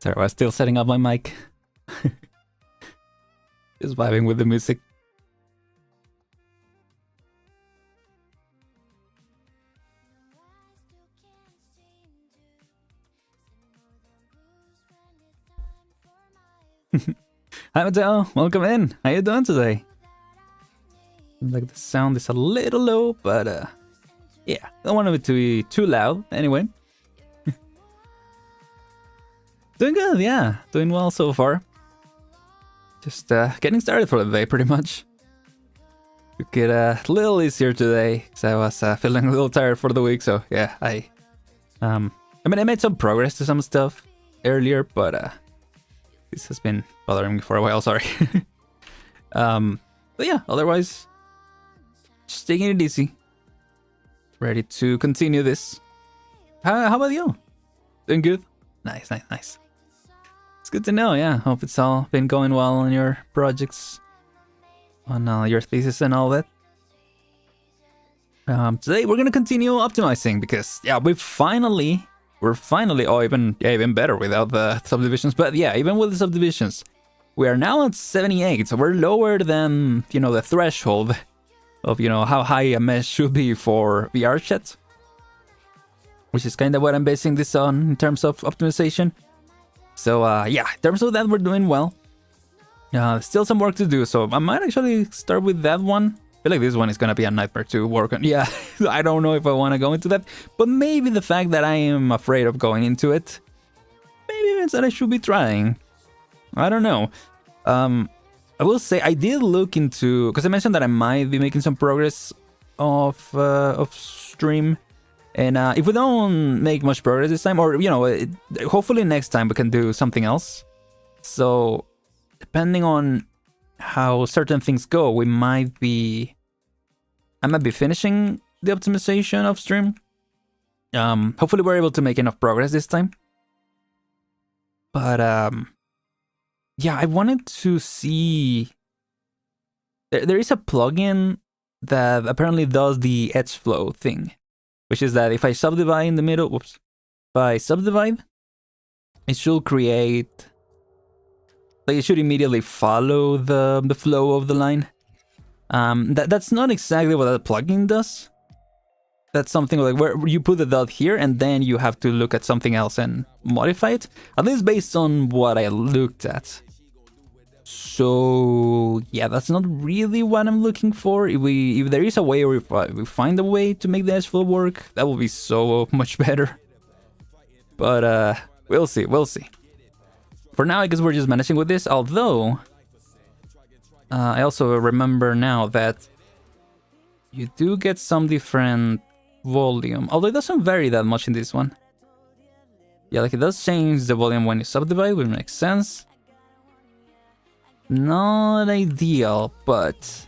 Sorry, I was still setting up my mic. Just vibing with the music. Hi Mateo, welcome in. How you doing today? Like the sound is a little low, but yeah, don't want it to be too loud. Anyway, doing good, yeah, doing well so far. Just getting started for the day, pretty much. Took it a little easier today, so I was feeling a little tired for the week. So yeah, I mean, I made some progress to some stuff earlier, but this has been bothering me for a while. Sorry. But yeah, otherwise, just taking it easy. Ready to continue this. How about you? Doing good? Nice. It's good to know, yeah. Hope it's all been going well on your projects, on your thesis and all that. Today we're gonna continue optimizing because yeah, we're finally even better without the subdivisions. But yeah, even with the subdivisions, we are now at 78, so we're lower than the threshold of how high a mesh should be for VR chat, which is kind of what I'm basing this on in terms of optimization. So yeah, in terms of that, we're doing well. Still some work to do, so I might actually start with that one. I feel like this one is gonna be a nightmare to work on. Yeah, I don't know if I want to go into that, but maybe the fact that I am afraid of going into it maybe means that I should be trying. I don't know. I will say I did look into, because I mentioned that I might be making some progress of stream, and if we don't make much progress this time, or hopefully next time we can do something else. So depending on how certain things go, I might be finishing the optimization of stream. Hopefully we're able to make enough progress this time. But yeah, I wanted to see. There is a plugin that apparently does the edge flow thing, which is that if I subdivide in the middle, if I subdivide, it should create. Like it should immediately follow the flow of the line. That's not exactly what that plugin does. That's something like where you put the dot here and then you have to look at something else and modify it. At least based on what I looked at. So yeah, that's not really what I'm looking for. If there is a way, or if we find a way to make the edge flow work, that will be so much better. But we'll see. For now, I guess we're just managing with this, although I also remember now that you do get some different volume, although it doesn't vary that much in this one. Yeah, like it does change the volume when you subdivide, which makes sense. Not ideal, but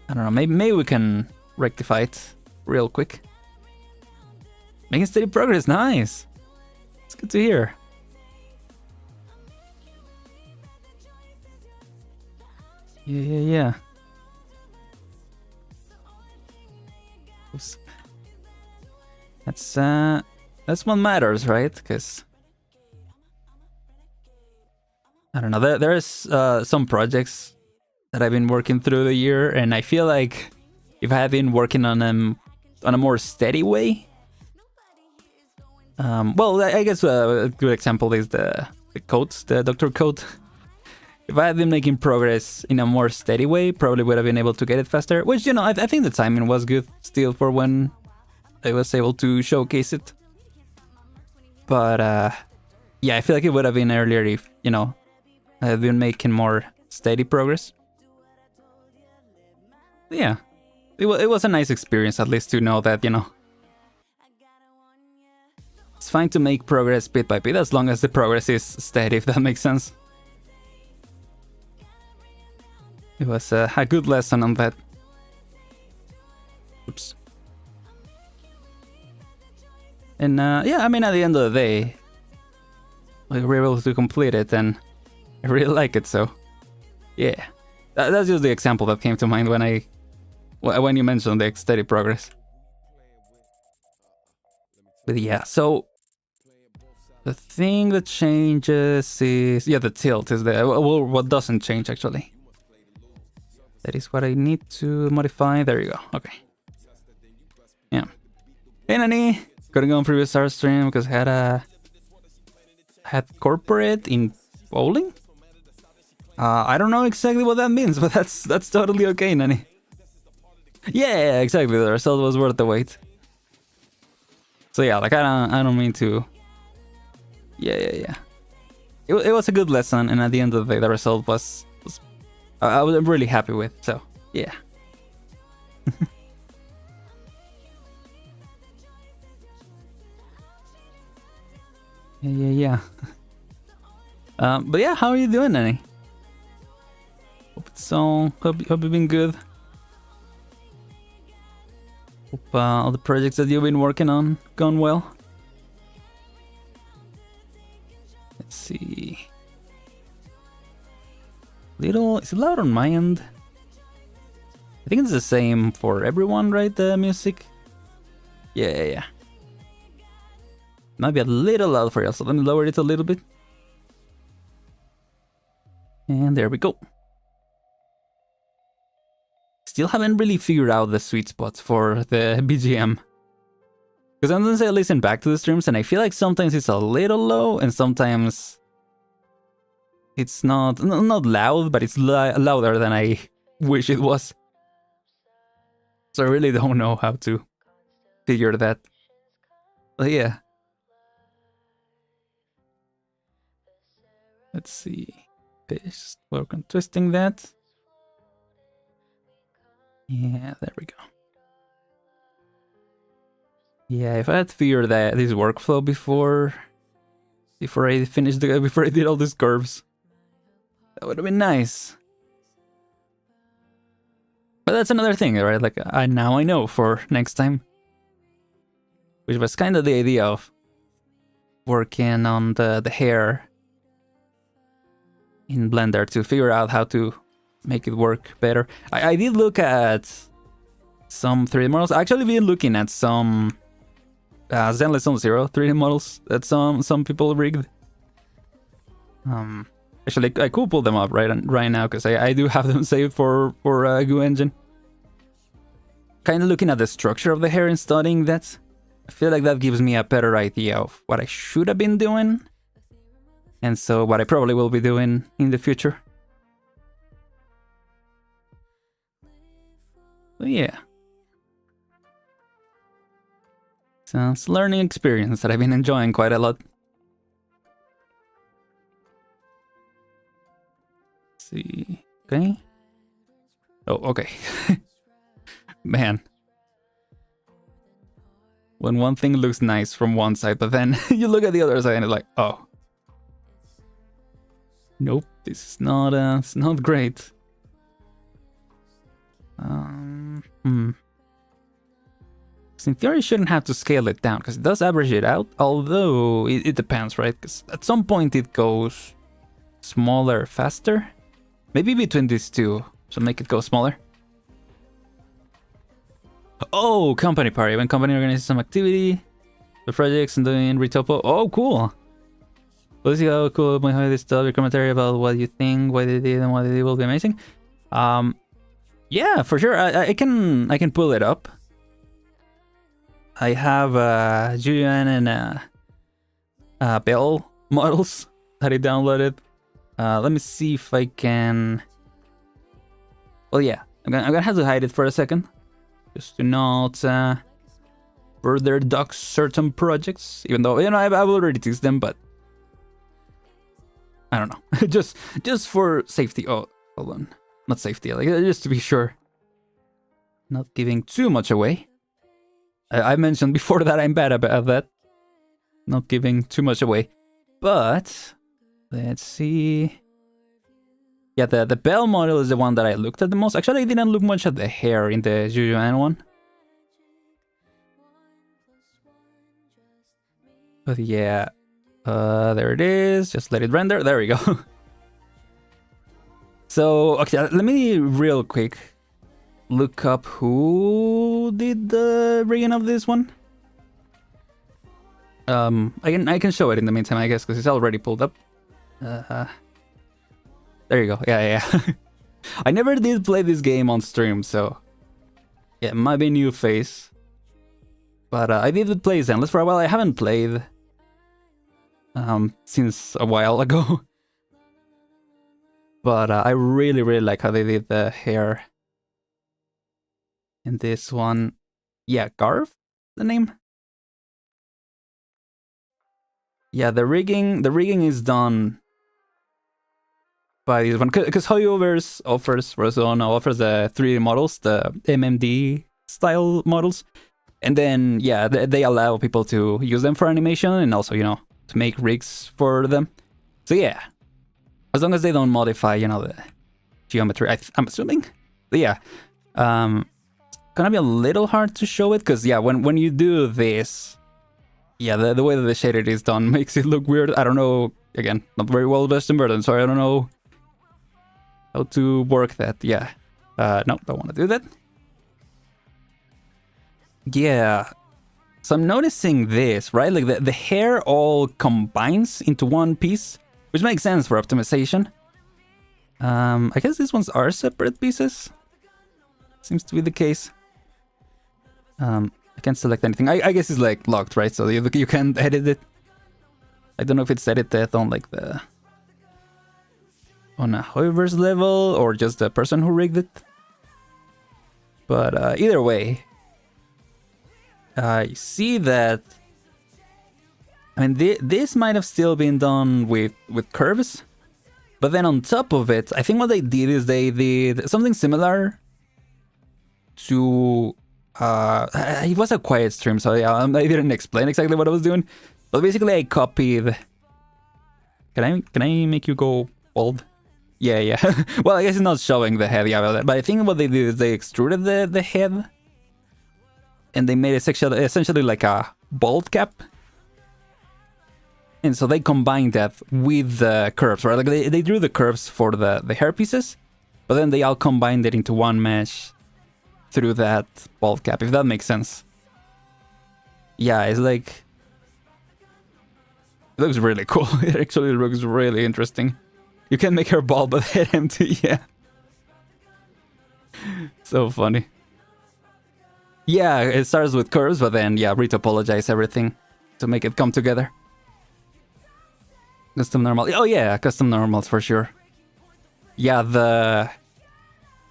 I don't know, maybe we can rectify it real quick. Making steady progress, nice! It's good to hear. Yeah. That's what matters, right? Because I don't know. There's some projects that I've been working through the year, and I feel like if I had been working on them on a more steady way, well, I guess a good example is the codes, the Doctor code. If I had been making progress in a more steady way, probably would have been able to get it faster. Which, I think the timing was good still for when I was able to showcase it. But yeah, I feel like it would have been earlier if, I had been making more steady progress. Yeah, it was a nice experience, at least to know that, it's fine to make progress bit by bit as long as the progress is steady, if that makes sense. It was a good lesson on that. Oops. And yeah, I mean, at the end of the day, we were able to complete it, and I really like it. So, yeah, that's just the example that came to mind when you mentioned the steady progress. But yeah, so The thing that changes is... yeah, the tilt is the... well, what doesn't change, actually. That is what I need to modify. There you go. Okay. Yeah. Hey, Nani! Couldn't go on previous Star stream because I had corporate in bowling? I don't know exactly what that means, but that's totally okay, Nani. Yeah, exactly. The result was worth the wait. So yeah, like I don't mean to... Yeah. It was a good lesson, and at the end of the day, the result was I was really happy with. So yeah. Yeah. But yeah, how are you doing, Nanny? Hope you've been good. Hope all the projects that you've been working on gone well. Let's see. Is it loud on my end? I think it's the same for everyone, right? The music. Yeah. Might be a little loud for you, so let me lower it a little bit. And there we go. Still haven't really figured out the sweet spot for the BGM. Because sometimes I listen back to the streams and I feel like sometimes it's a little low and sometimes it's not loud, but it's louder than I wish it was. So I really don't know how to figure that. But yeah. Let's see. Just work on twisting that. Yeah, there we go. Yeah, if I had figured this workflow before I did all these curves, that would have been nice. But that's another thing, right? Like now I know for next time, which was kind of the idea of working on the hair in Blender to figure out how to make it work better. I did look at some 3D models. I actually been looking at some Zenless on Zero 3D models that some people rigged. Actually, I could pull them up right now because I do have them saved for Goo Engine. Kind of looking at the structure of the hair and studying that. I feel like that gives me a better idea of what I should have been doing, and so what I probably will be doing in the future. So yeah. So it's a learning experience that I've been enjoying quite a lot. Let's see. Okay. Oh, okay. Man. When one thing looks nice from one side, but then you look at the other side and it's like, oh. Nope, this is not it's not great. In theory, you shouldn't have to scale it down because it does average it out, although it depends, right? Because at some point it goes smaller faster. Maybe between these two, so make it go smaller. Oh, company party. When company organizes some activity, the projects and doing retopo. Oh, cool. Let's see how cool my this stuff. Your commentary about what you think, what they did, and what they did will be amazing. Yeah, for sure. I can pull it up. I have Julian and Bell models that I downloaded. Let me see if I can. Well, yeah, I'm gonna have to hide it for a second, just to not further dox certain projects. Even though I've already tested them, but I don't know. just for safety. Oh, hold on, not safety. Like just to be sure, not giving too much away. I mentioned before that I'm bad about that, not giving too much away. But let's see. Yeah, the Bell model is the one that I looked at the most. Actually, I didn't look much at the hair in the Jujuan one. But yeah, there it is. Just let it render. There we go. So, okay, let me real quick look up who did the rigging of this one. I can show it in the meantime, I guess, because it's already pulled up. There you go. Yeah. I never did play this game on stream, so yeah, it might be a new face. But I did play Zenless for a while. I haven't played since a while ago. But I really like how they did the hair in this one. Yeah, Garv, the name. Yeah, the rigging is done by this one, because Hoyoverse offers the 3D models, the MMD style models, and then yeah, they allow people to use them for animation and also, you know, to make rigs for them. So yeah, as long as they don't modify, you know, the geometry, I'm assuming. But yeah, it's gonna be a little hard to show it, because yeah, when you do this, yeah, the way that the shaded is done makes it look weird. I don't know, again, not very well versed in Burden, so I don't know how to work that. Yeah, no, don't want to do that. Yeah, so I'm noticing this, right? Like the hair all combines into one piece, which makes sense for optimization. I guess these ones are separate pieces. Seems to be the case. I can't select anything. I guess it's like locked, right? So you can't edit it. I don't know if it's edited on like on a Hoyoverse level or just the person who rigged it. But either way, I see that. I mean, this might have still been done with curves, but then on top of it, I think what they did is they did something similar to. It was a quiet stream, so yeah, I didn't explain exactly what I was doing. But basically, I copied. Can I make you go bald? Yeah. Well, I guess it's not showing the head, yeah, but I think what they did is they extruded the head, and they made it essentially like a bald cap. And so they combined that with the curves, right? Like they drew the curves for the hair pieces, but then they all combined it into one mesh through that bald cap, if that makes sense. Yeah, it's like... It looks really cool. It actually looks really interesting. You can make her bald but head empty, yeah. So funny. Yeah, it starts with curves, but then, yeah, retopologize everything to make it come together. Custom normal. Oh yeah, custom normals for sure. Yeah,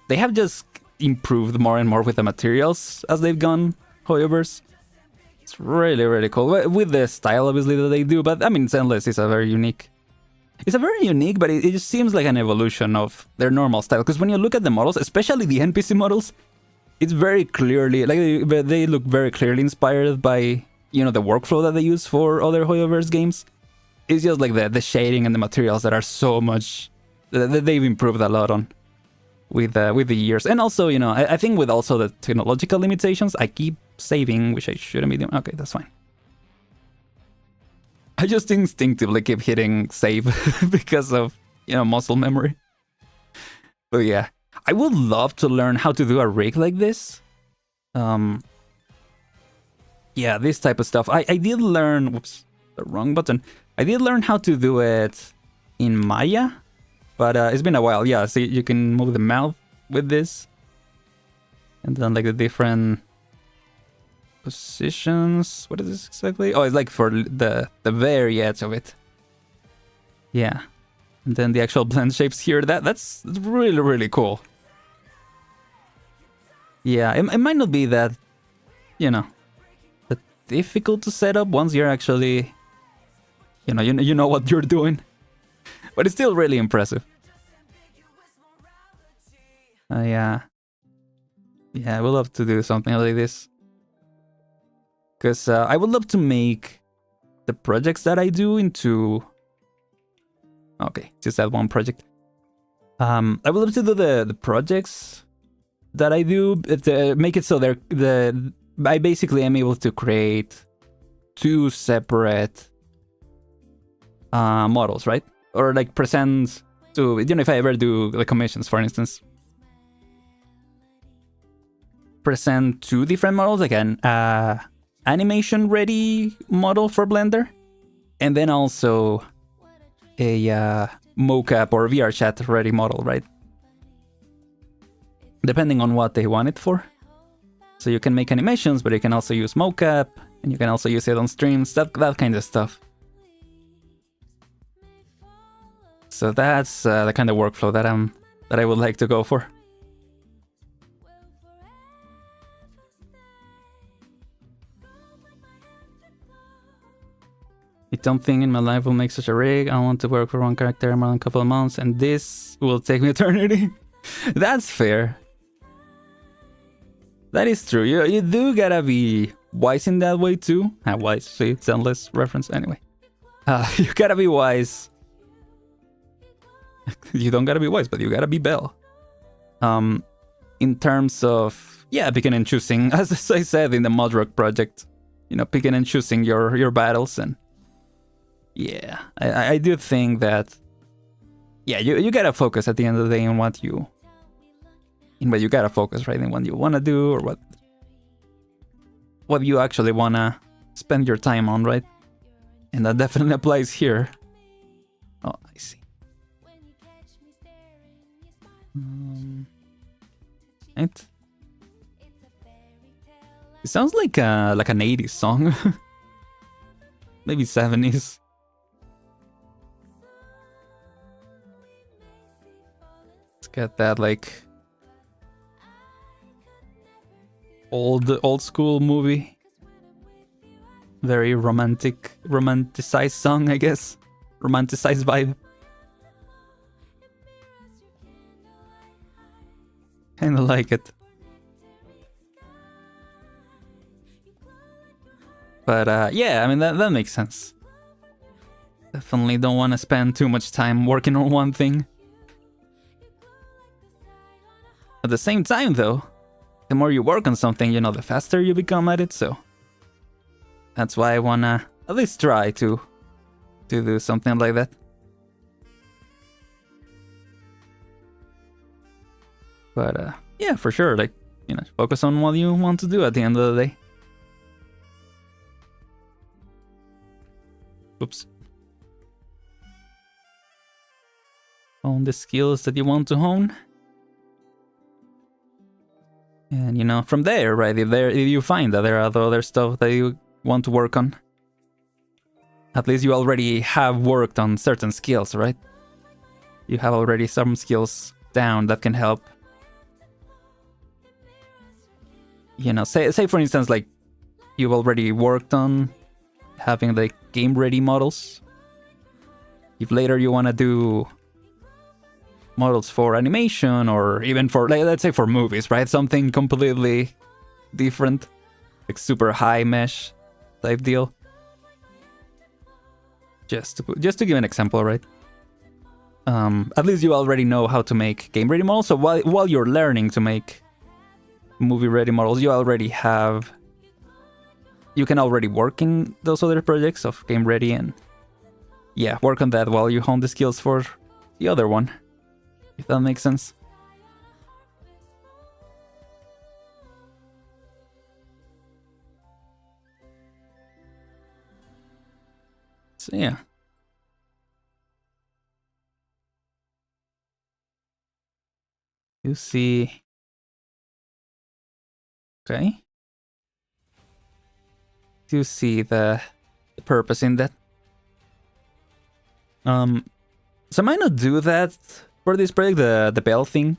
they have just improved more and more with the materials as they've gone, Hoyoverse. It's really cool. With the style, obviously, that they do, but I mean, Zenless is a very unique... It's a very unique, but it just seems like an evolution of their normal style. Because when you look at the models, especially the NPC models, it's very clearly... Like, they look very clearly inspired by, you know, the workflow that they use for other Hoyoverse games. It's just like the shading and the materials that are so much... that they've improved a lot on with the years. And also, you know, I think with also the technological limitations, I keep saving, which I shouldn't be doing. Okay, that's fine. I just instinctively keep hitting save because of, you know, muscle memory. But yeah, I would love to learn how to do a rig like this. Yeah, this type of stuff. I did learn... Whoops, the wrong button. I did learn how to do it in Maya, but it's been a while. Yeah, see, you can move the mouth with this. And then like the different positions. What is this exactly? Oh, it's like for the very edge of it. Yeah. And then the actual blend shapes here. That's really cool. Yeah, it might not be that, you know, that difficult to set up once you're actually, you know what you're doing. But it's still really impressive. Yeah. Yeah, I would love to do something like this. Because I would love to make the projects that I do into... Okay, just that one project. I would love to do the projects that I do, to make it so I basically am able to create two separate models, right? Or like present to, you know, if I ever do the commissions, for instance. Present two different models, again, animation ready model for Blender, and then also a mocap or VR chat ready model, right? Depending on what they want it for. So you can make animations, but you can also use mocap, and you can also use it on streams, that kind of stuff. So that's the kind of workflow that I would like to go for. I don't think in my life will make such a rig. I want to work for one character more than a couple of months, and this will take me eternity. That's fair. That is true. You do gotta be wise in that way too. Wise, see, it's endless reference anyway. You gotta be wise. You don't gotta be wise, but you gotta be Bell. In terms of, yeah, picking and choosing, as I said in the Mudrock project, you know, picking and choosing your battles, and yeah, I do think that, yeah, you gotta focus at the end of the day on what you gotta focus, right, in what you wanna do, or what you actually wanna spend your time on, right? And that definitely applies here. Oh, I see. Right. It sounds like an 80s song. Maybe 70s. Let's get that like old school movie. Very romanticized song, I guess. Romanticized vibe. Kinda like it. But yeah, I mean, that makes sense. Definitely don't want to spend too much time working on one thing. At the same time, though, the more you work on something, you know, the faster you become at it, so that's why I wanna at least try to do something like that. But yeah, for sure, like, you know, focus on what you want to do at the end of the day. Oops. Hone the skills that you want to hone. And, you know, from there, right, if you find that there are other stuff that you want to work on, at least you already have worked on certain skills, right? You have already some skills down that can help. You know, say for instance, like, you've already worked on having like game ready models. If later you want to do models for animation, or even for, like, let's say for movies, right? Something completely different, like super high mesh type deal. Just to give an example, right? At least you already know how to make game ready models. So while you're learning to make movie ready models, you can already work in those other projects of game ready, and yeah, work on that while you hone the skills for the other one, if that makes sense. So yeah. You see. Okay. You see the purpose in that. So I might not do that for this project, the bell thing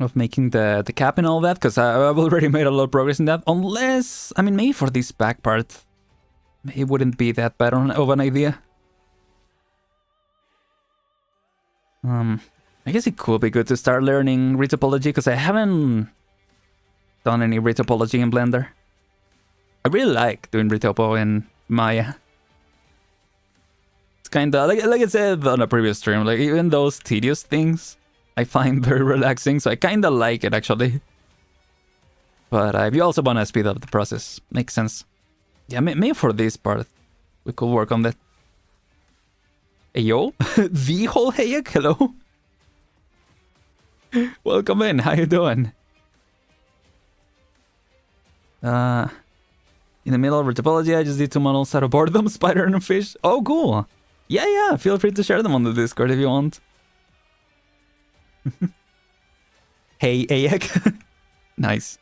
of making the cap and all that, because I've already made a lot of progress in that. Unless, I mean, maybe for this back part, it wouldn't be that bad of an idea. I guess it could be good to start learning retopology, because I haven't done any retopology in Blender. I really like doing retopo in Maya. It's kinda, like I said on a previous stream, like, even those tedious things I find very relaxing, so I kinda like it, actually. But if you also wanna speed up the process, makes sense. Yeah, maybe for this part, we could work on that. Hey, yo? The whole Hayek, hello? Welcome in, how you doing? In the middle of topology, I just did 2 models out of boredom, spider and a fish. Oh, cool. Yeah, feel free to share them on the Discord if you want. Hey, Ayak. Nice.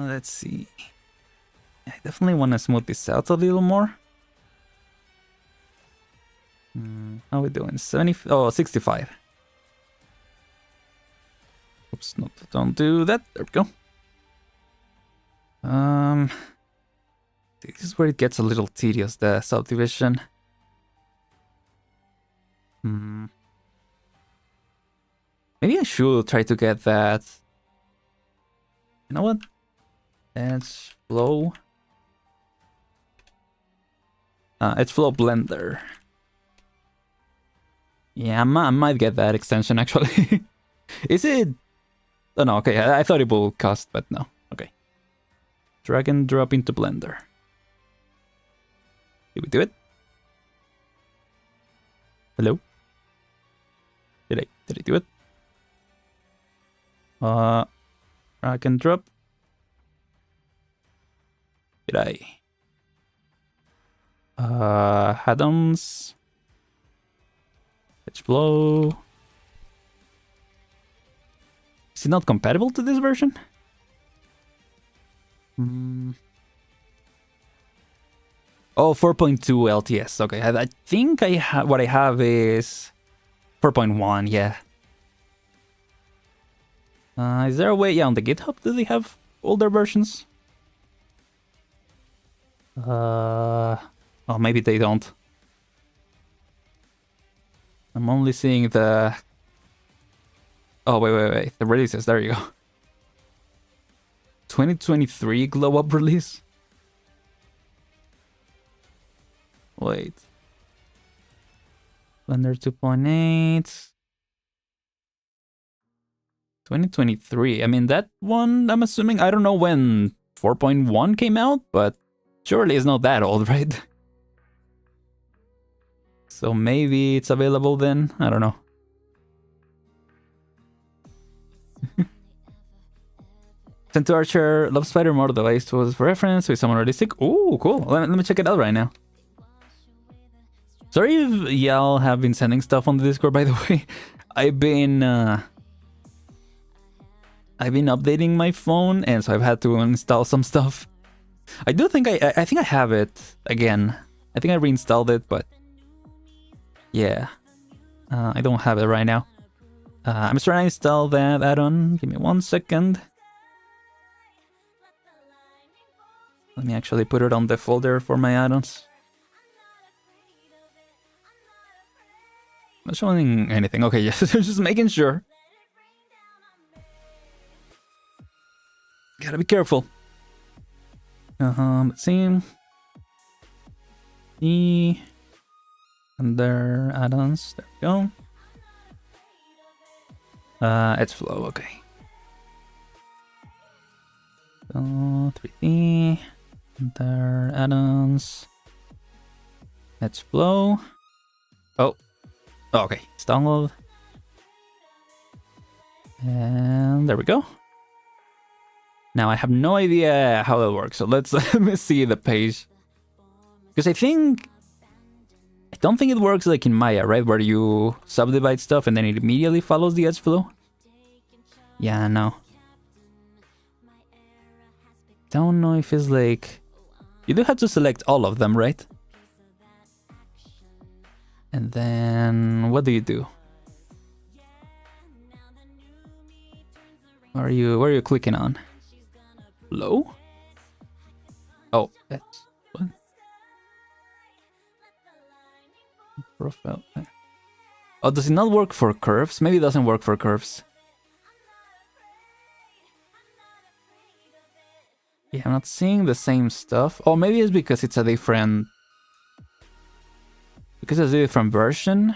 Let's see. I definitely want to smooth this out a little more. How are we doing? 65. Oops, no, don't do that. There we go. This is where it gets a little tedious, the subdivision. Maybe I should try to get that. You know what? Let's flow. It's flow blender. Yeah, I might get that extension actually. Is it? Oh no, okay. I thought it will cost, but no. Okay. Drag and drop into Blender. Did we do it? Hello? Did I do it? Drag and drop. Did I? Add-ons. Let's flow. Is it not compatible to this version? Oh, 4.2 LTS. Okay, I think I have what I have is 4.1. Yeah. Is there a way? Yeah, on the GitHub, do they have older versions? Oh, maybe they don't. I'm only seeing the. Oh, wait. The releases. There you go. 2023 glow up release. Wait. Blender 2.8. 2023. I mean, that one, I'm assuming, I don't know when 4.1 came out, but surely it's not that old, right? So maybe it's available then? I don't know. Sent to Archer, love Spider more, the device was for reference with someone realistic. Ooh, cool. Let me check it out right now. Sorry if y'all have been sending stuff on the Discord, by the way. I've been updating my phone, and so I've had to install some stuff. I do think I think I have it again. I think I reinstalled it, but yeah, I don't have it right now. I'm just trying to install that add-on. Give me 1 second. Let me actually put it on the folder for my add-ons. Not showing anything. Okay, yes, just making sure. Gotta be careful. Let's see. Under add-ons. There we go. It's flow. Okay. So 3D. Under add-ons. Let's flow. Oh, okay. It's download. And there we go. Now I have no idea how that works, so let's let me see the page. Because I don't think it works like in Maya, right? Where you subdivide stuff and then it immediately follows the edge flow. Yeah, no. Don't know if it's like... You do have to select all of them, right? And then what do you do? Where are you clicking on? Flow? Oh, that's what? Profile. Oh, does it not work for curves? Maybe it doesn't work for curves. Yeah, I'm not seeing the same stuff. Oh, maybe it's because it's a different... Because it's a different version.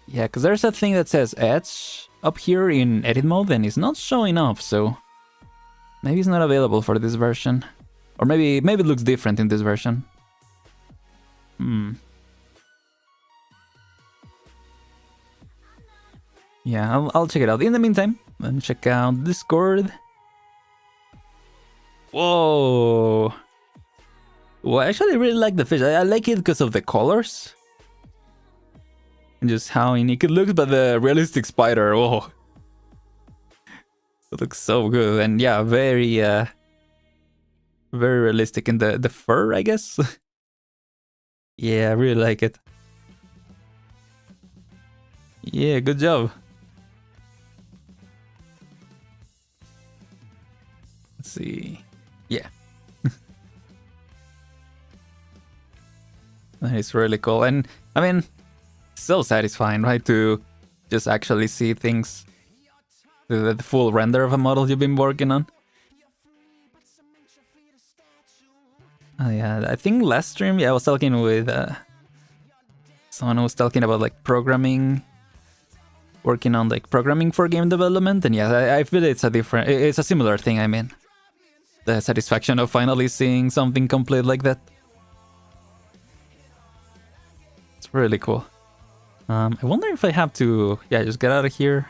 Yeah, because there's a thing that says edge up here in edit mode and it's not showing up, so... Maybe it's not available for this version. Or maybe it looks different in this version. Yeah, I'll check it out. In the meantime, let me check out Discord. Whoa. Well, actually, I really like the fish. I like it because of the colors. And just how unique it looks, but the realistic spider, whoa. It looks so good. And yeah, very realistic in the fur, I guess. Yeah, I really like it. Yeah, good job. Let's see. Yeah. That is really cool. And I mean, so satisfying, right? To just actually see things, the full render of a model you've been working on. Yeah, I think last stream, yeah, I was talking with someone who was talking about like programming, working on like programming for game development, and yeah, I feel it's a similar thing. I mean, the satisfaction of finally seeing something complete like that. It's really cool. I wonder if I have to, yeah, just get out of here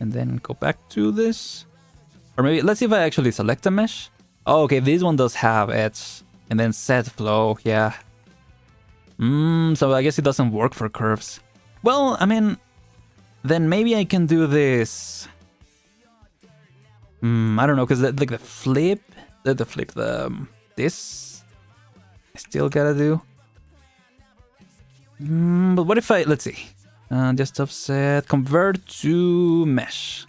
and then go back to this. Or maybe, let's see if I actually select a mesh. Oh, okay, this one does have edge. And then set flow, yeah. So I guess it doesn't work for curves. Well, I mean, then maybe I can do this. I don't know, because like the flip, this, I still gotta do. But what if I, let's see, just offset, convert to mesh.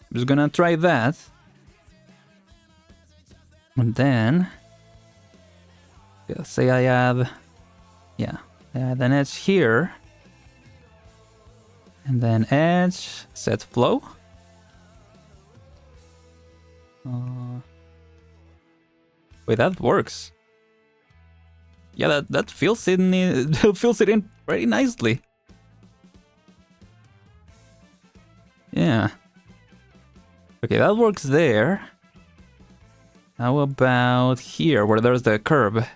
I'm just gonna try that. And then, let's say I add, yeah, I add an edge here. And then edge, set flow. Wait, that works. Yeah, that fills it in, fills it in very nicely. Yeah. Okay, that works there. How about here, where there's the curve?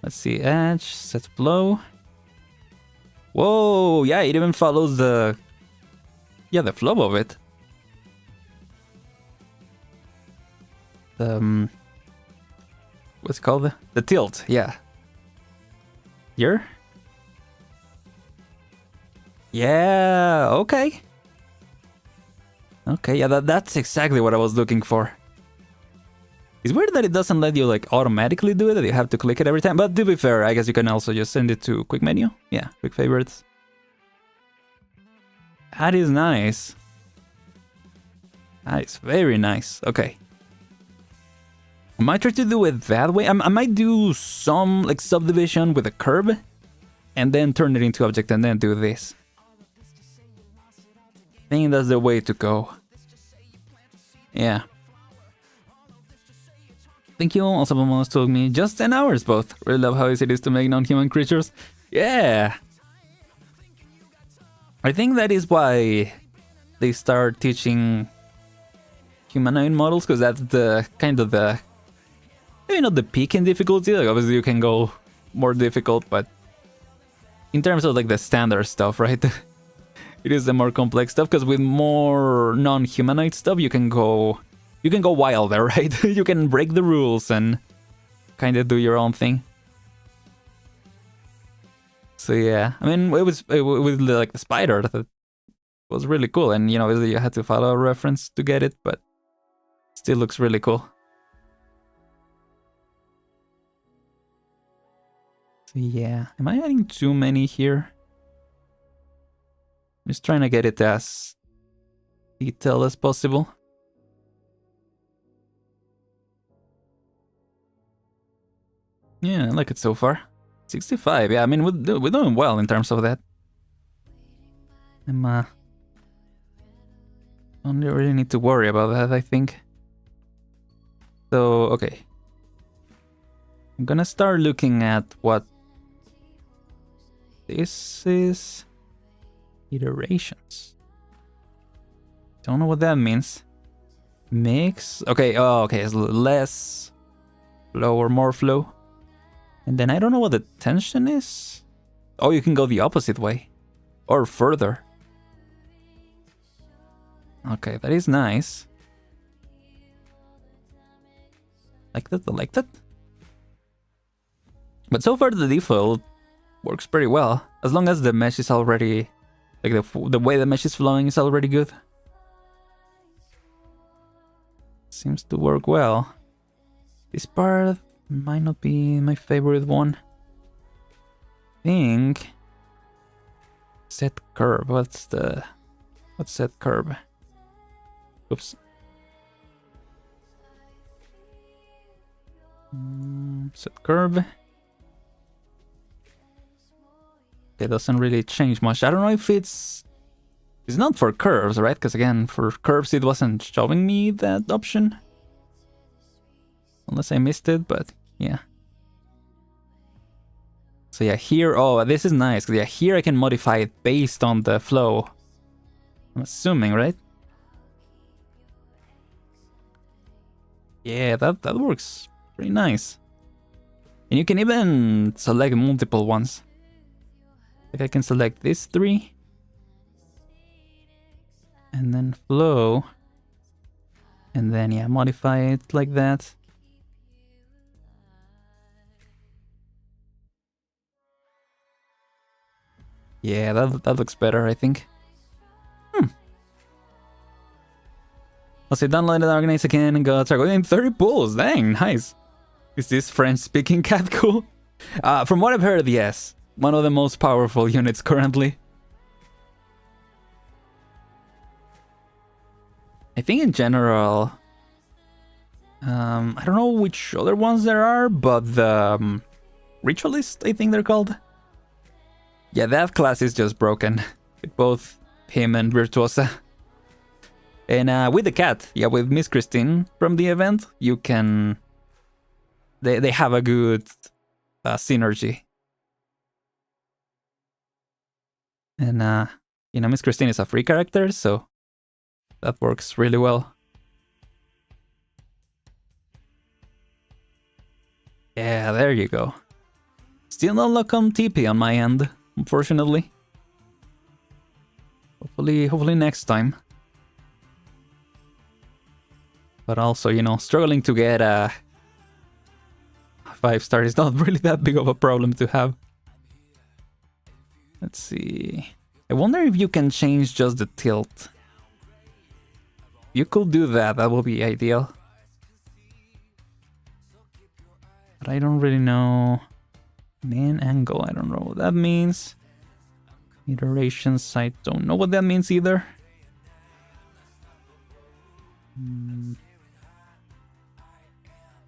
Let's see, edge, set flow. Whoa, yeah, it even follows the flow of it. What's it called? The tilt, yeah. Here? Yeah, okay. Okay, yeah, that's exactly what I was looking for. It's weird that it doesn't let you like automatically do it, that you have to click it every time. But to be fair, I guess you can also just send it to quick menu. Yeah, quick favorites. That is nice. That is very nice. Okay. I might try to do it that way. I might do some like subdivision with a curve and then turn it into object and then do this. I think that's the way to go. Yeah. Thank you. Also, someone told me just 10 hours both. Really love how easy it is to make non-human creatures. Yeah. I think that is why they start teaching humanoid models, because that's the kind of the, maybe not the peak in difficulty. Like obviously you can go more difficult, but in terms of like the standard stuff, right? It is the more complex stuff, because with more non-humanoid stuff you can go wilder, right? You can break the rules and kind of do your own thing. So yeah, I mean, it was like the spider that was really cool, and you know, you had to follow a reference to get it, but still looks really cool. So yeah, am I adding too many here? I'm just trying to get it as detailed as possible. Yeah, I like it so far. 65, yeah, I mean, we're doing well in terms of that. Don't really need to worry about that, I think. So, okay. I'm gonna start looking at what this is. Iterations. Don't know what that means. Mix. Okay, oh, okay, it's less flow or more flow. And then I don't know what the tension is. Oh, you can go the opposite way. Or further. Okay, that is nice. Like that, I like that. But so far the default works pretty well. As long as the mesh is already... Like the way the mesh is flowing is already good. Seems to work well. This part might not be my favorite one. I think... Set curve, what's set curve? Oops. Set curve. It doesn't really change much. I don't know if it's not for curves, right? Because again, for curves it wasn't showing me that option. Unless I missed it, but yeah. So yeah, here, oh, this is nice. Yeah, here I can modify it based on the flow. I'm assuming, right? Yeah, that works pretty nice. And you can even select multiple ones. Like I can select these 3. And then flow. And then, yeah, modify it like that. Yeah, that looks better, I think. I'll say downloaded Arknights again and got targeting 30 pulls. Dang, nice. Is this French-speaking cat cool? From what I've heard, yes. One of the most powerful units currently. I think in general... I don't know which other ones there are, but the... Ritualist, I think they're called. Yeah, that class is just broken. With both him and Virtuosa. And with the cat, yeah, with Miss Christine from the event, you can... They have a good synergy. And, you know, Miss Christine is a free character, so that works really well. Yeah, there you go. Still no luck on TP on my end, unfortunately. Hopefully next time. But also, you know, struggling to get a 5-star is not really that big of a problem to have. Let's see. I wonder if you can change just the tilt. You could do that, that would be ideal. But I don't really know. Main angle, I don't know what that means. Iterations, I don't know what that means either.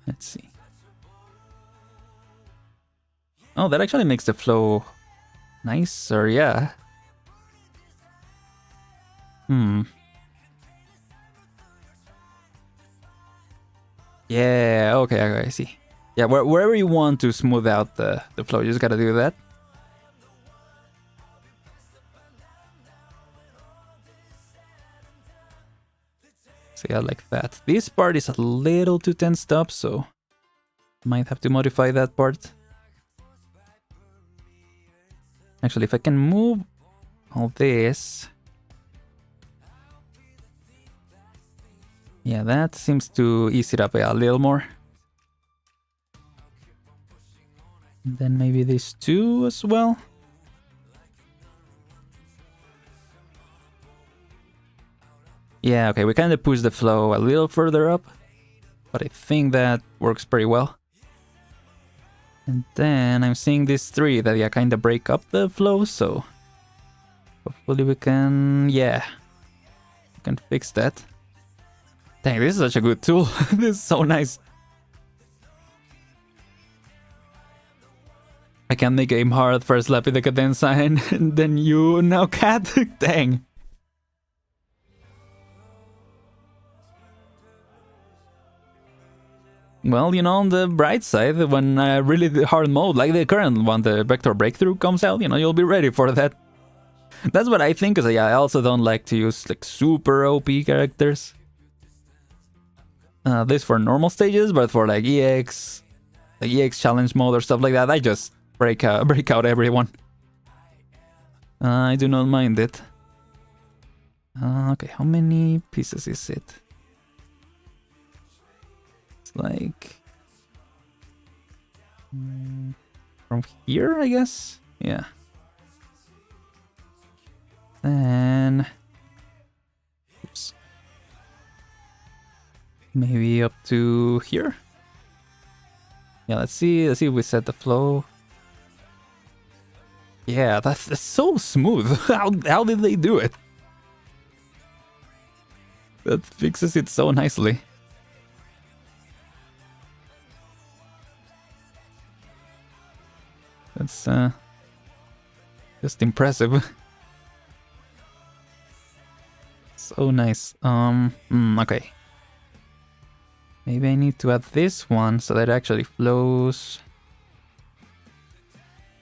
Let's see. Oh, that actually makes the flow nicer, yeah. Yeah, okay, I see. Yeah, wherever you want to smooth out the flow, you just gotta do that. So yeah, like that. This part is a little too tensed up, so might have to modify that part. Actually, if I can move all this... Yeah, that seems to ease it up a little more. And then maybe these 2 as well. Yeah, okay, we kind of push the flow a little further up, but I think that works pretty well. And then I'm seeing these 3 that, yeah, kind of break up the flow, so hopefully we can, yeah, we can fix that. Dang, this is such a good tool. This is so nice. I can make aim hard first lap with the cadenza and then you now cat. Dang. Well, you know, on the bright side, when really hard mode, like the current one, the Vector Breakthrough comes out, you know, you'll be ready for that. That's what I think, because yeah, I also don't like to use like super OP characters. This for normal stages, but for like EX, like EX challenge mode or stuff like that, I just break out everyone. I do not mind it. Okay, how many pieces is it? It's like... from here, I guess? Yeah. Then... oops. Maybe up to here? Yeah, let's see if we set the flow. Yeah, that's so smooth. How did they do it? That fixes it so nicely. That's just impressive. So nice. Okay. Maybe I need to add this one so that it actually flows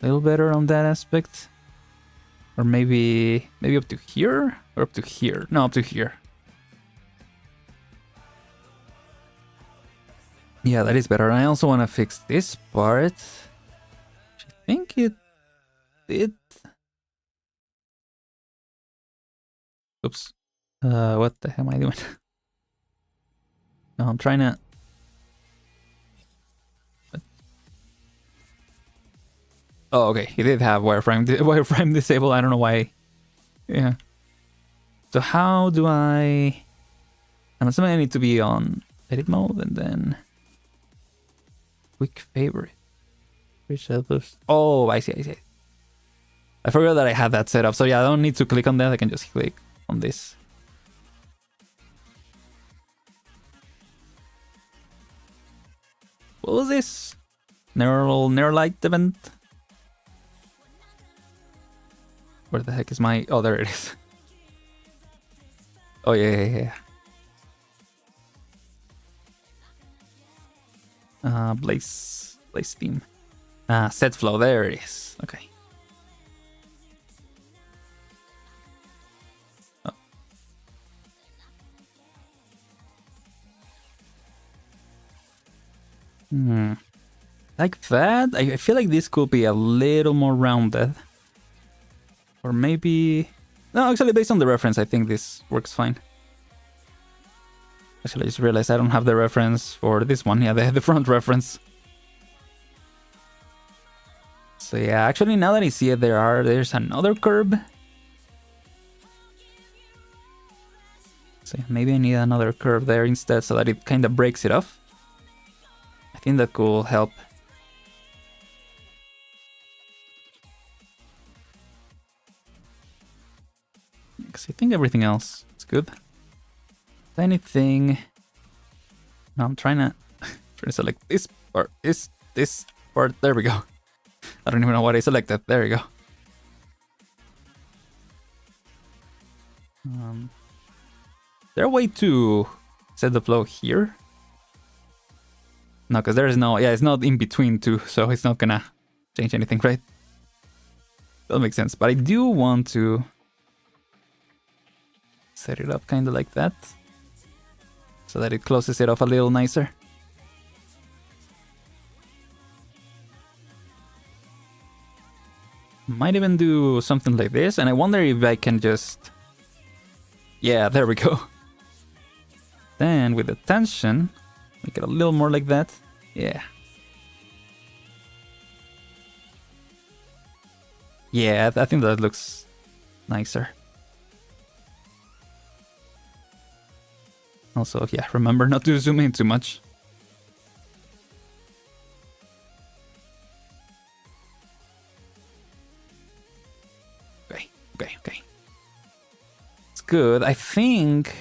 a little better on that aspect. Or maybe up to here or up to here. No, up to here. Yeah, that is better. I also want to fix this part. I think it did. Oops. What the hell am I doing? No, I'm trying to... oh, okay. He did have wireframe disabled. I don't know why. Yeah. So how do I... I'm assuming I need to be on edit mode and then... quick favorite. Which others? Oh, I see. I forgot that I had that set up. So yeah, I don't need to click on that. I can just click on this. What was this? Neural light event? Where the heck is my... oh, there it is. Oh, yeah. Blaze theme. Set flow, there it is. Okay. Oh. Like that? I feel like this could be a little more rounded. Or maybe... no, actually, based on the reference, I think this works fine. Actually, I just realized I don't have the reference for this one. Yeah, the front reference. So yeah, actually, now that I see it, there's another curve. So maybe I need another curve there instead so that it kind of breaks it off. I think that could help. Because I think everything else is good. If anything... no, I'm trying to select this part, this part. There we go. I don't even know what I selected. There we go. Is there a way to set the flow here? No, because there is no... yeah, it's not in between two, so it's not gonna change anything, right? That makes sense. But I do want to set it up kind of like that, so that it closes it off a little nicer. Might even do something like this, and I wonder if I can just... yeah, there we go. Then with the tension, make it a little more like that. Yeah. Yeah, I think that looks nicer. Also, yeah, remember not to zoom in too much. Okay. It's good. I think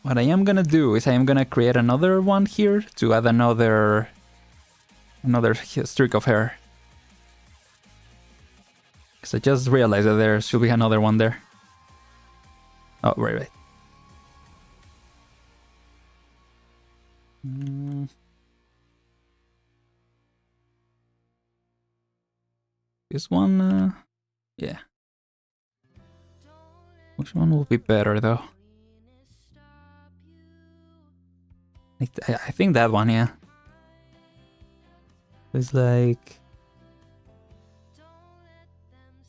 what I am gonna do is I am gonna create another one here to add another streak of hair. Because I just realized that there should be another one there. Oh, right. This one, yeah. Which one will be better though? I think that one, yeah. It's like...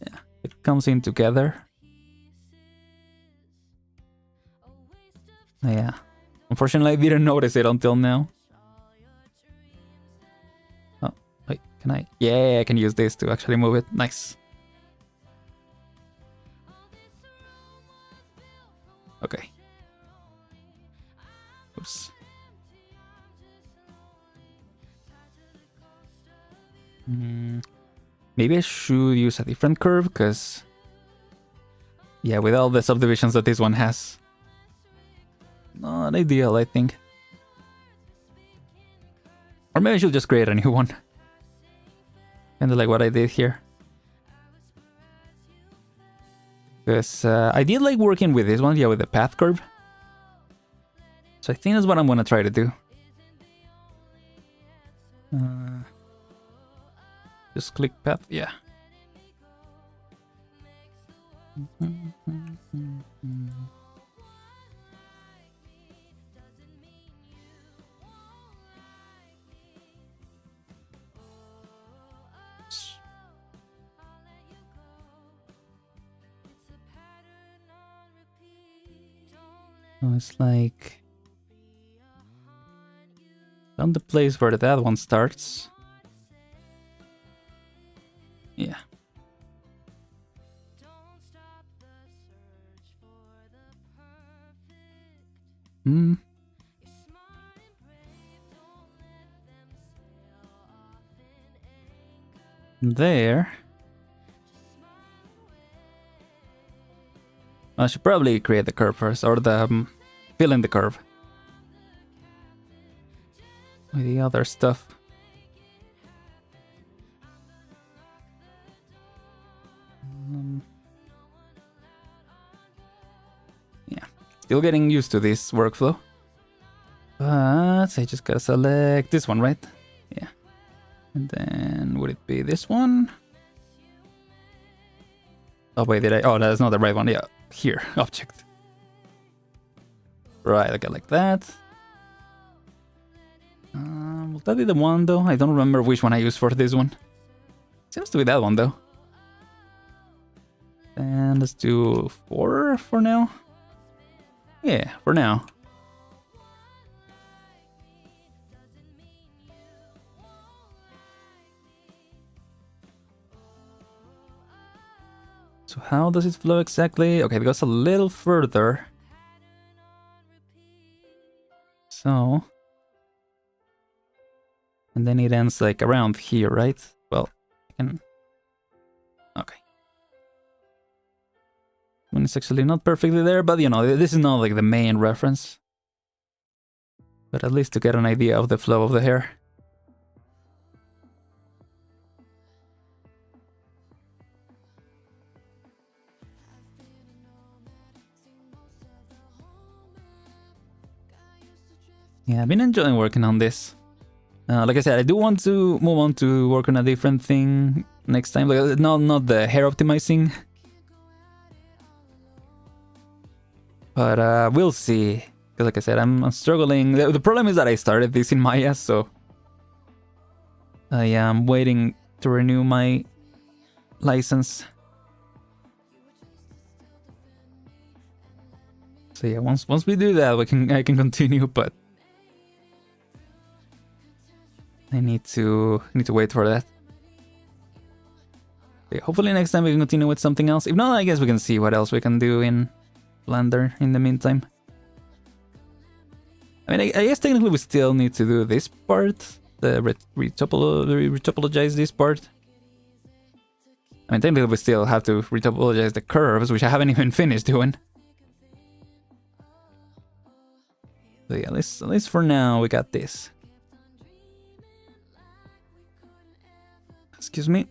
yeah, it comes in together. Yeah. Unfortunately, I didn't notice it until now. Oh, wait, can I? Yeah, I can use this to actually move it. Nice. Okay. Oops. Maybe I should use a different curve, because... yeah, with all the subdivisions that this one has. Not ideal, I think. Or maybe I should just create a new one. Kinda like what I did here. Because I did like working with this one, yeah, with the path curve. So I think that's what I'm gonna try to do. Just click path, yeah. So it's like on the place where that one starts. Yeah. There. I should probably create the curve first, or the fill in the curve with the other stuff. Yeah, still getting used to this workflow. But I just gotta select this one, right? Yeah. And then would it be this one? Oh wait, did I? Oh, that's not the right one. Yeah, here, object. Right, okay, like that. Will that be the one though? I don't remember which one I used for this one. Seems to be that one though. And let's do 4 for now. Yeah, for now. So how does it flow exactly? Okay, it goes a little further. So... and then it ends like around here, right? Well, I can... okay. When it's actually not perfectly there, but you know, this is not like the main reference. But at least to get an idea of the flow of the hair. Yeah, I've been enjoying working on this. Like I said, I do want to move on to work on a different thing next time. Like, not the hair optimizing. But we'll see. Because like I said, I'm struggling. The problem is that I started this in Maya, so... I am waiting to renew my license. So yeah, once we do that, I can continue, but... I need to wait for that. Okay, hopefully next time we can continue with something else. If not, I guess we can see what else we can do in Blender in the meantime. I mean, I guess technically we still need to do this part, the retopologize this part. I mean, technically we still have to retopologize the curves, which I haven't even finished doing. So yeah, at least for now we got this. Excuse me.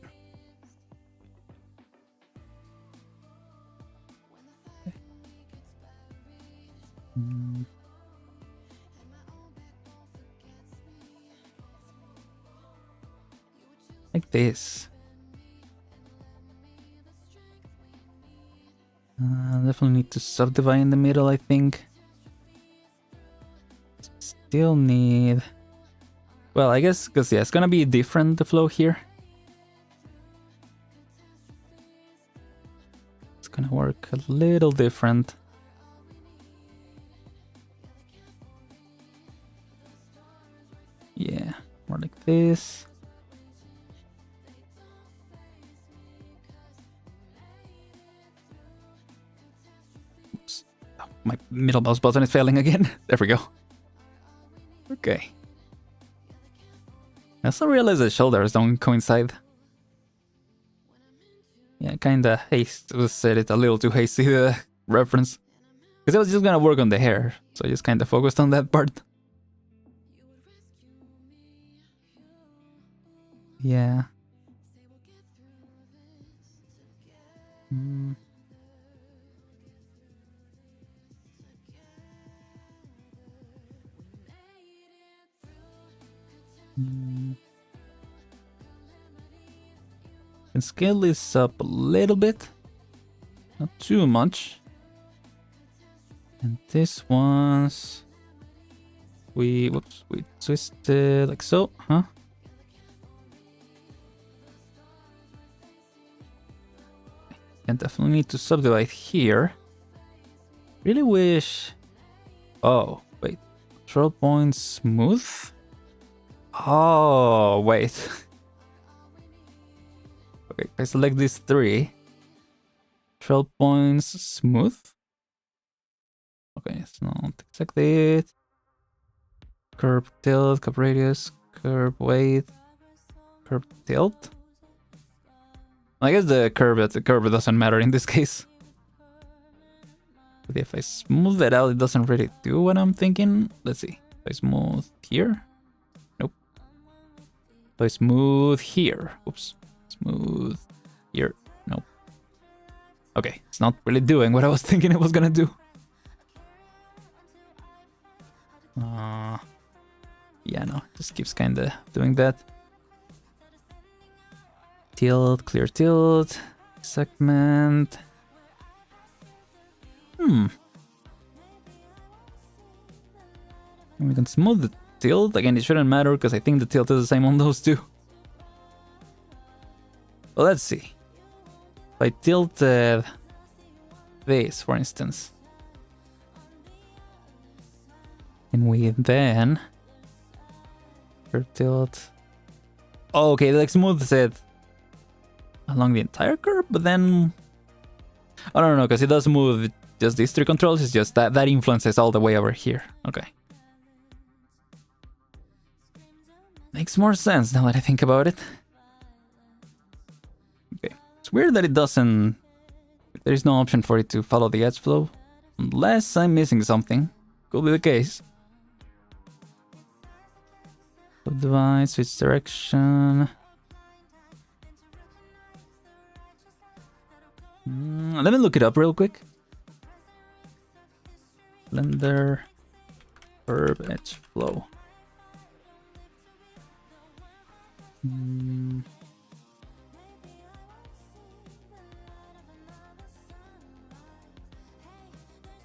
Like this. Definitely need to subdivide in the middle, I think. Still need... well, I guess, because yeah, it's gonna be different, the flow here. It's gonna work a little different. Yeah, more like this. Oops. Oh, my middle mouse button is failing again. There we go. Okay. I also realized the shoulders don't coincide. Yeah, kinda said it a little too hasty, the reference. Because I was just gonna work on the hair, so I just kinda focused on that part. Yeah. Mm. Can scale this up a little bit. Not too much. And this one's... we twisted like so, huh? And definitely need to subdivide here. Really wish... oh, wait. Control point smooth? Oh, wait. Okay, if I select these three. Control points smooth. Okay, it's not exactly it. Curve tilt, curve radius, curve weight, curve tilt. I guess the curve doesn't matter in this case. But if I smooth it out, it doesn't really do what I'm thinking. Let's see. If I smooth here. Nope. If I smooth here. Oops. Smooth here. Nope. Okay, it's not really doing what I was thinking it was gonna do. Yeah, no, just keeps kinda doing that. Tilt, clear tilt, segment. And we can smooth the tilt. Again, it shouldn't matter because I think the tilt is the same on those two. Well, let's see. If I tilt this, for instance. And we then... curve tilt. Oh, okay, like smooths it along the entire curve, but then... I don't know, because it does move just these three controls. It's just that influences all the way over here. Okay. Makes more sense now that I think about it. Okay. It's weird that it doesn't... there is no option for it to follow the edge flow. Unless I'm missing something. Could be the case. Device, switch direction. Let me look it up real quick. Blender curve edge flow.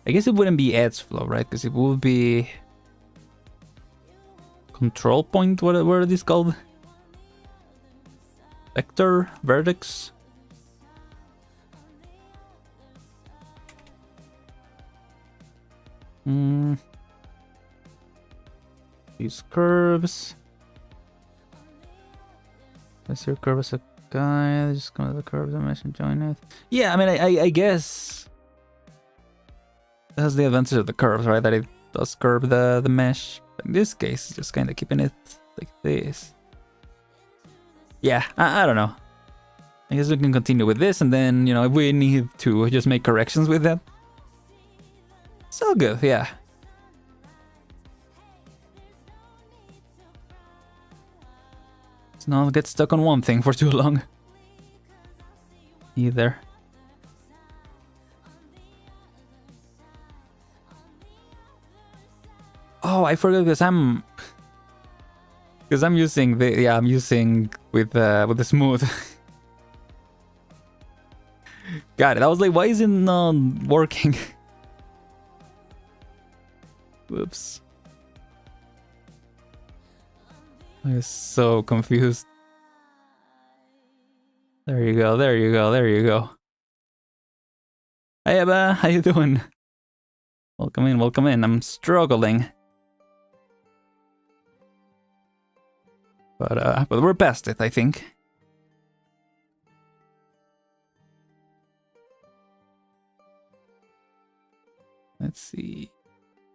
I guess it wouldn't be edge flow, right? Because it would be control point. What are these called? Vector, vertex. These curves. Let's your curve as a guide. Just go to the curve dimension, join it. Yeah, I mean, I guess that's the advantage of the curves, right? That it does curve the mesh. In this case, just kind of keeping it like this. Yeah, I don't know. I guess we can continue with this, and then, you know, if we need to just make corrections with that. It's all good, yeah. Let's not get stuck on one thing for too long. Either. Oh, I forgot because I'm using the I'm using with the smooth. Got it. I was like, why is it not working? Whoops. I was so confused. There you go, there you go, there you go. Hey Abba, how you doing? Welcome in, welcome in. I'm struggling. But we're past it, I think. Let's see.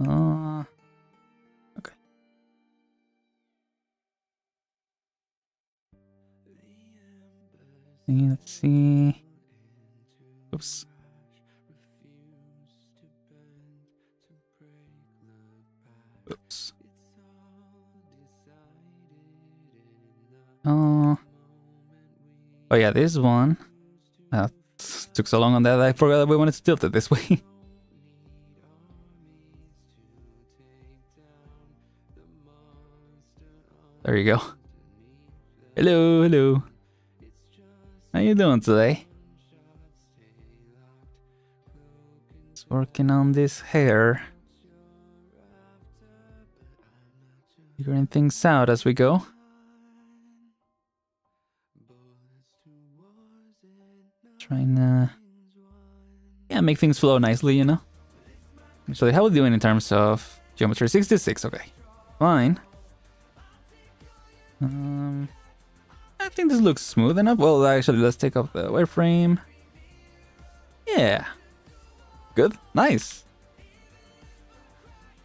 Okay. Let's see. Oops. Oops. Oh yeah, this one. Took so long on that I forgot that we wanted to tilt it this way. There you go. Hello, hello. How you doing today? Just working on this hair. Figuring things out as we go. Trying to make things flow nicely, you know? Actually, how are we doing in terms of geometry? 66, okay. Fine. I think this looks smooth enough. Well, actually, let's take off the wireframe. Yeah. Good. Nice.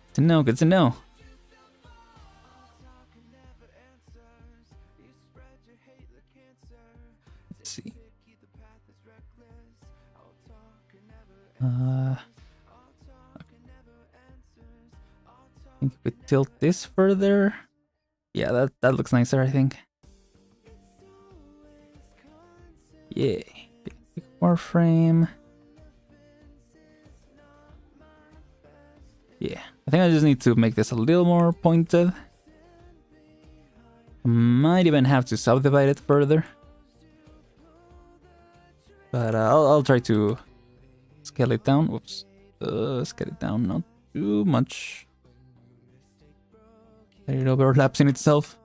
Good to know. Good to know. Let's see. I think if we tilt this further. Yeah, that looks nicer, I think. Yeah. More frame. Yeah. I think I just need to make this a little more pointed. I might even have to subdivide it further. But I'll try to scale it down. Oops. Scale it down, not too much. It overlaps in itself.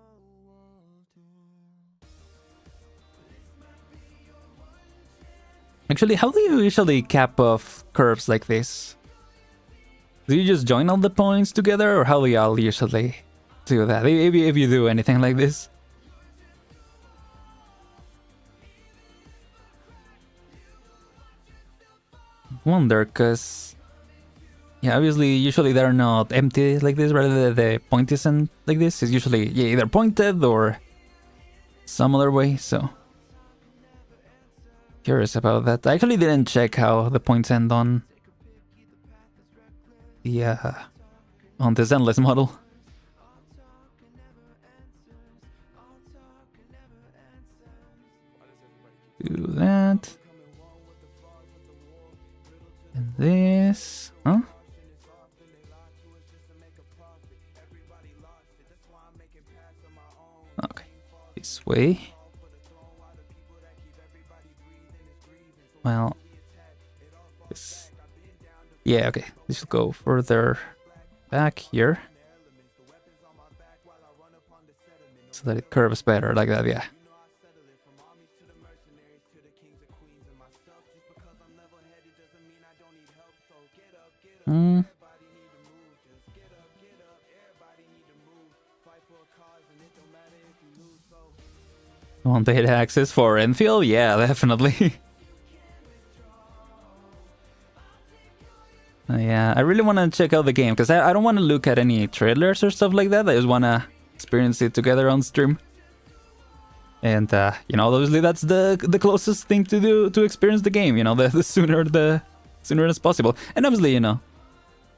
Actually, how do you usually cap off curves like this? Do you just join all the points together, or how do y'all usually do that? If you do anything like this? Wonder, cause yeah, obviously, usually they're not empty like this. Rather, the point isn't like this. It's usually either pointed or some other way. So curious about that. I actually didn't check how the points end on this endless model. Do that. And this, huh? Okay, this way. Well, this, yeah, okay. This will go further back here, so that it curves better, like that. Yeah. Want beta access for endfield? Yeah, definitely. Yeah, I really want to check out the game, because I don't want to look at any trailers or stuff like that. I just want to experience it together on stream. And, you know, obviously that's the closest thing to do to experience the game, you know, the sooner as possible. And obviously, you know,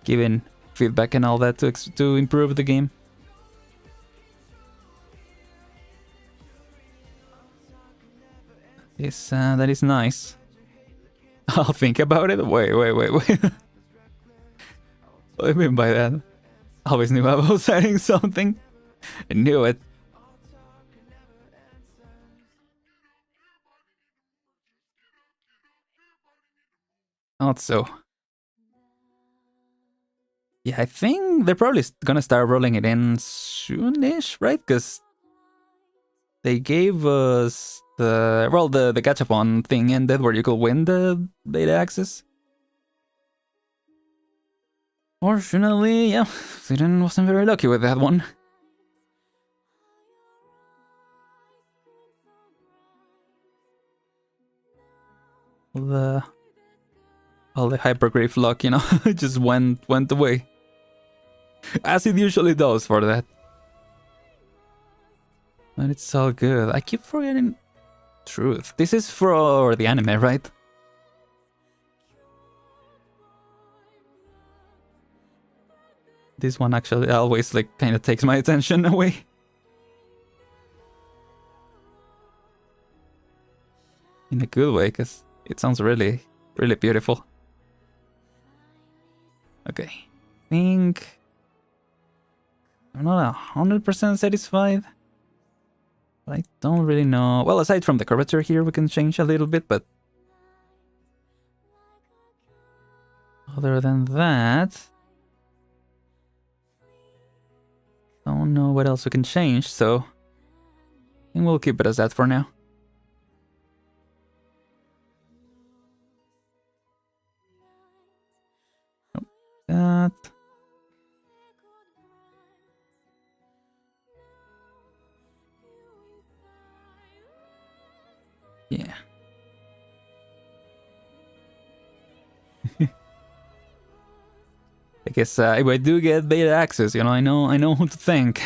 giving feedback and all that to improve the game. That is nice. I'll think about it. Wait. What do you mean by that? I always knew I was adding something. I knew it. Not so. Yeah, I think they're probably gonna start rolling it in soonish, right? Because they gave us the gachapon thing ended where you could win the beta access. Fortunately, yeah, Sweden wasn't very lucky with that one. all the hypergraph luck, you know, just went away. As it usually does for that. But it's all good. I keep forgetting truth. This is for the anime, right? This one actually always like kind of takes my attention away. In a good way, because it sounds really, really beautiful. Okay. I think I'm not 100% satisfied. But I don't really know. Well, aside from the curvature here, we can change a little bit, but other than that, don't know what else we can change, so I think we'll keep it as that for now. That. Yeah. I guess if I do get beta access, you know, I know who to thank.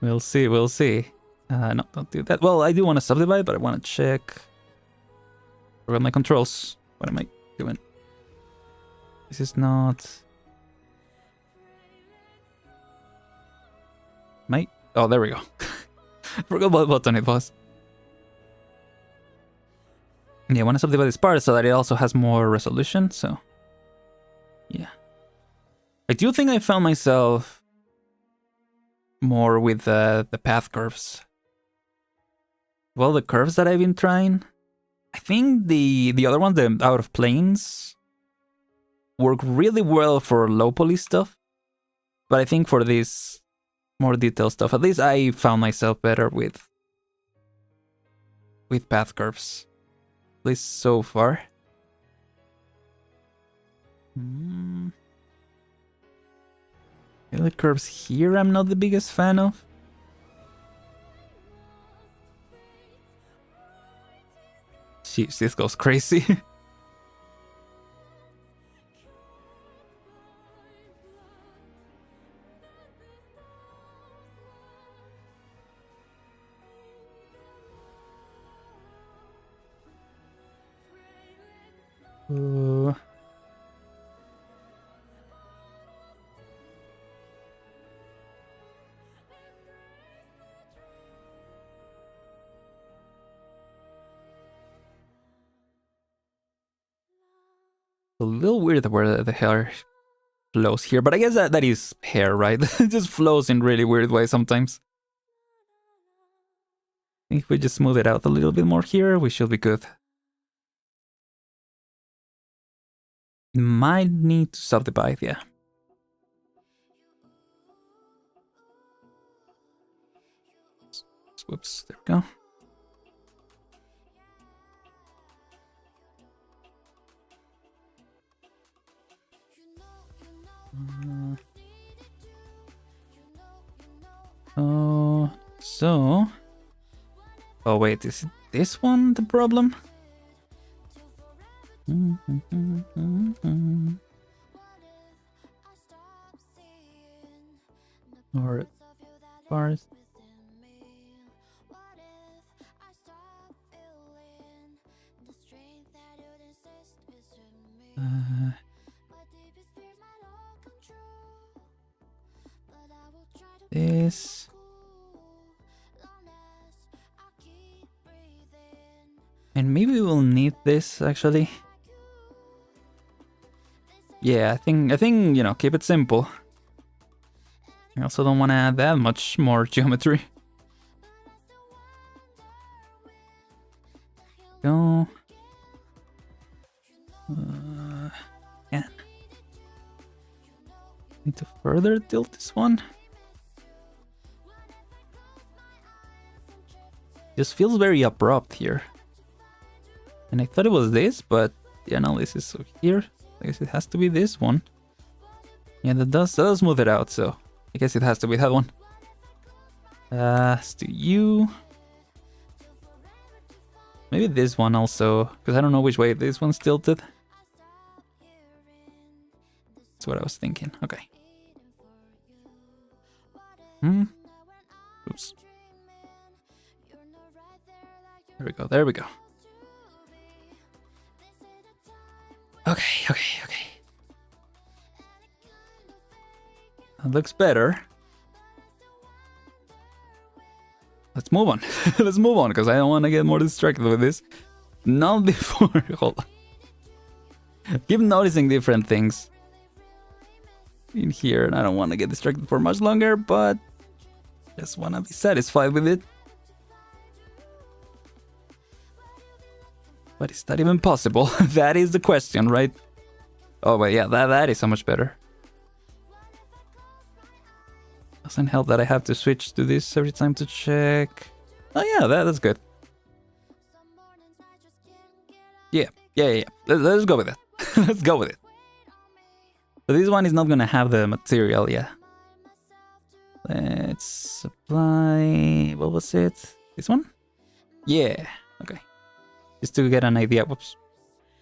We'll see, we'll see. No, don't do that. Well, I do want to subdivide, but I want to check. Forgot my controls. What am I doing? This is not... Oh, there we go. Forgot what button it was. Yeah, I want to subdivide this part so that it also has more resolution, so... Yeah. I do think I found myself more with the path curves. Well, the curves that I've been trying, I think the other ones, the out of planes, work really well for low poly stuff. But I think for this more detailed stuff, at least I found myself better with path curves. At least so far. The curves here I'm not the biggest fan of. Jeez, this goes crazy. A little weird where the hair flows here, but I guess that is hair, right? It just flows in really weird ways sometimes. If we just smooth it out a little bit more here, we should be good. Might need to subdivide, yeah. Whoops, there we go. Oh wait, is this one the problem? Or bars? This. And maybe we'll need this actually. Yeah, I think you know, keep it simple. I also don't want to add that much more geometry. Go. Yeah. Need to further tilt this one. Just feels very abrupt here. And I thought it was this, but yeah, no, this is here. I guess it has to be this one. Yeah, that does smooth it out, so I guess it has to be that one. Let's do you. Maybe this one also, because I don't know which way this one's tilted. That's what I was thinking. Okay. Oops. There we go, there we go. Okay. That looks better. Let's move on. Let's move on, because I don't want to get more distracted with this. Not before. Hold on. Keep noticing different things in here, and I don't want to get distracted for much longer, but just want to be satisfied with it. But is that even possible? That is the question, right? Oh, but yeah, that is so much better. Doesn't help that I have to switch to this every time to check. Oh yeah, that's good. Yeah. Let's go with it. Let's go with it. So this one is not gonna have the material, yeah. Let's apply... What was it? This one? Yeah, okay. Just to get an idea. Whoops.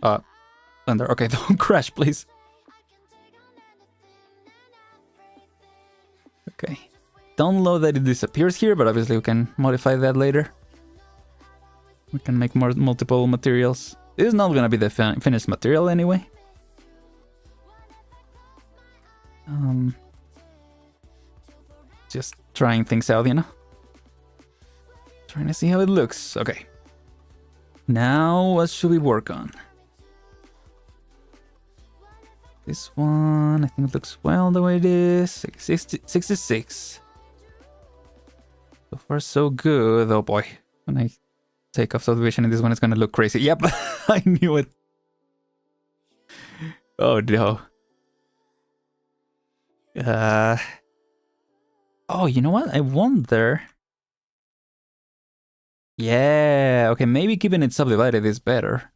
Thunder. Okay, don't crash, please. Okay. Don't know that it disappears here, but obviously we can modify that later. We can make multiple materials. This is not gonna be the finished material anyway. Just trying things out, you know? Trying to see how it looks. Okay. Now, what should we work on? This one, I think it looks well the way it is. 66. So far, so good. Oh boy. When I take off subdivision in this one, it's gonna look crazy. Yep, I knew it. Oh no. Oh, you know what? I wonder... Yeah, okay, maybe keeping it subdivided is better.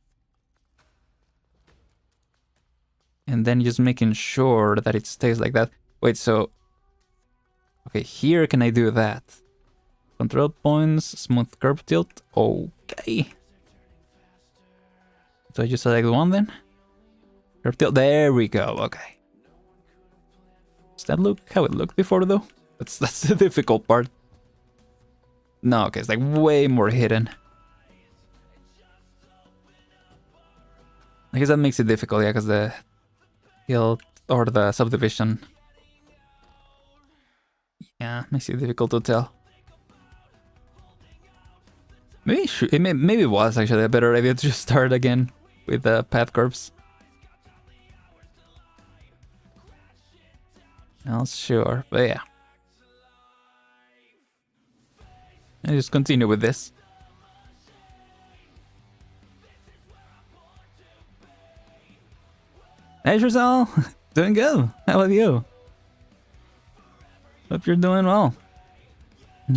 And then just making sure that it stays like that. Wait, so... Okay, here can I do that? Control points, smooth curve tilt. Okay. So I just select one then? Curve tilt, there we go, okay. Does that look how it looked before though? That's the difficult part. No, okay, it's like way more hidden. I guess that makes it difficult, yeah, because the hill or the subdivision, yeah, makes it difficult to tell. Maybe maybe it was actually a better idea to just start again with the path curves. Not sure, but yeah. I just continue with this. Hey Rizal, doing good. How about you? Hope you're doing well.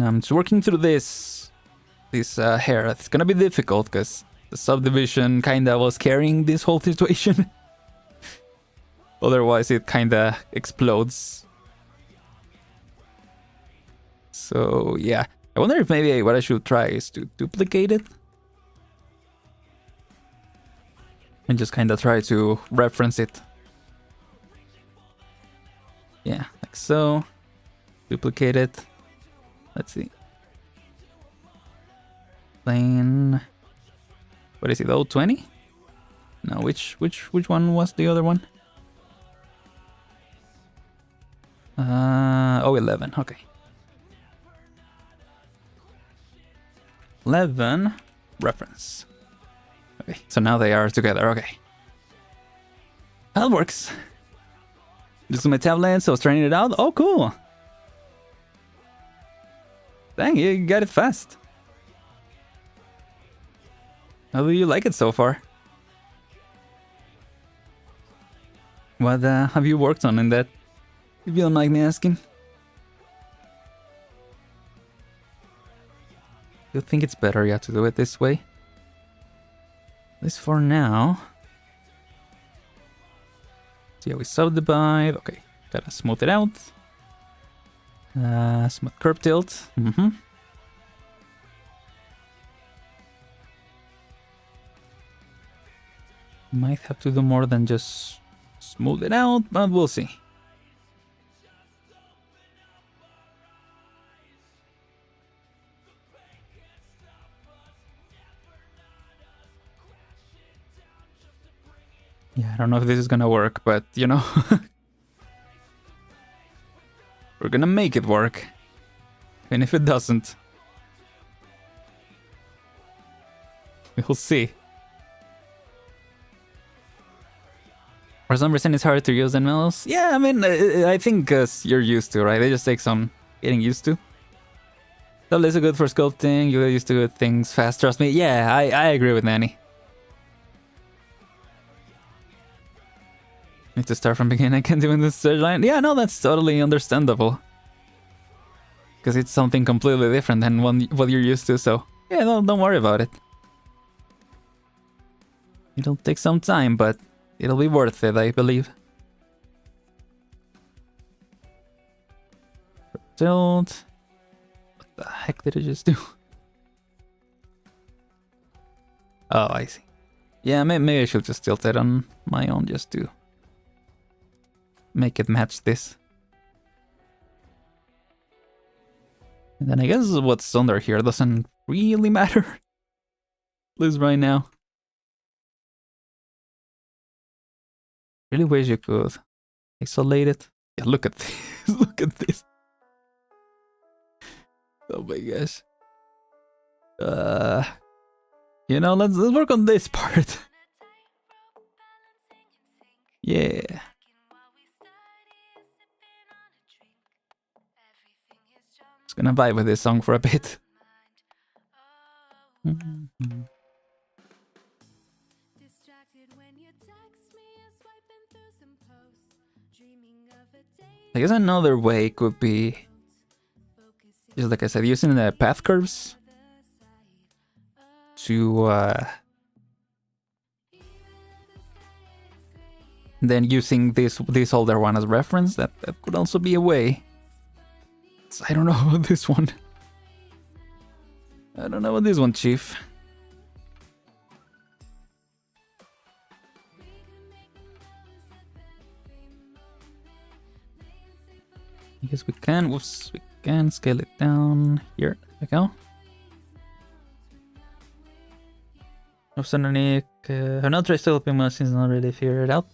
I'm just working through this hair. It's gonna be difficult because the subdivision kinda was carrying this whole situation. Otherwise, it kinda explodes. So yeah. I wonder if maybe what I should try is to duplicate it. And just kind of try to reference it. Yeah, like so. Duplicate it. Let's see. Plane. What is it, 020? No, which one was the other one? 011, okay. 11 reference. Okay, so now they are together. Okay, that works. This is my tablet, so I was trying it out. Oh, cool. Dang, you got it fast. How do you like it so far? What have you worked on in that? If you don't mind me asking. You think it's better, yeah, to do it this way? At least for now. So yeah, we subdivide. Okay, gotta smooth it out. Smooth curve tilt. Might have to do more than just smooth it out, but we'll see. Yeah, I don't know if this is gonna work, but you know, we're gonna make it work. And if it doesn't, we'll see. For some reason, it's hard to use animals. Yeah, I mean, I think you're used to, right? It just takes some getting used to. Talulah is good for sculpting. You get used to good things fast. Trust me. Yeah, I agree with Nanny. Need to start from beginning. I can't do in this third line. Yeah, no, that's totally understandable. Because it's something completely different than what you're used to. So yeah, don't worry about it. It'll take some time, but it'll be worth it, I believe. Tilt. What the heck did I just do? Oh, I see. Yeah, maybe I should just tilt it on my own just to make it match this. And then I guess what's under here doesn't really matter. At least right now. Really wish you could isolate it. Yeah, look at this. Look at this. Oh my gosh. You know, let's work on this part. Yeah. Just gonna vibe with this song for a bit. I guess another way could be, just like I said, using the path curves to then using this older one as reference. That could also be a way. I don't know about this one. I don't know about this one, Chief. I guess we can. Whoops, we can scale it down here. There we go. Underneath, her not try still helping since not really figured it out.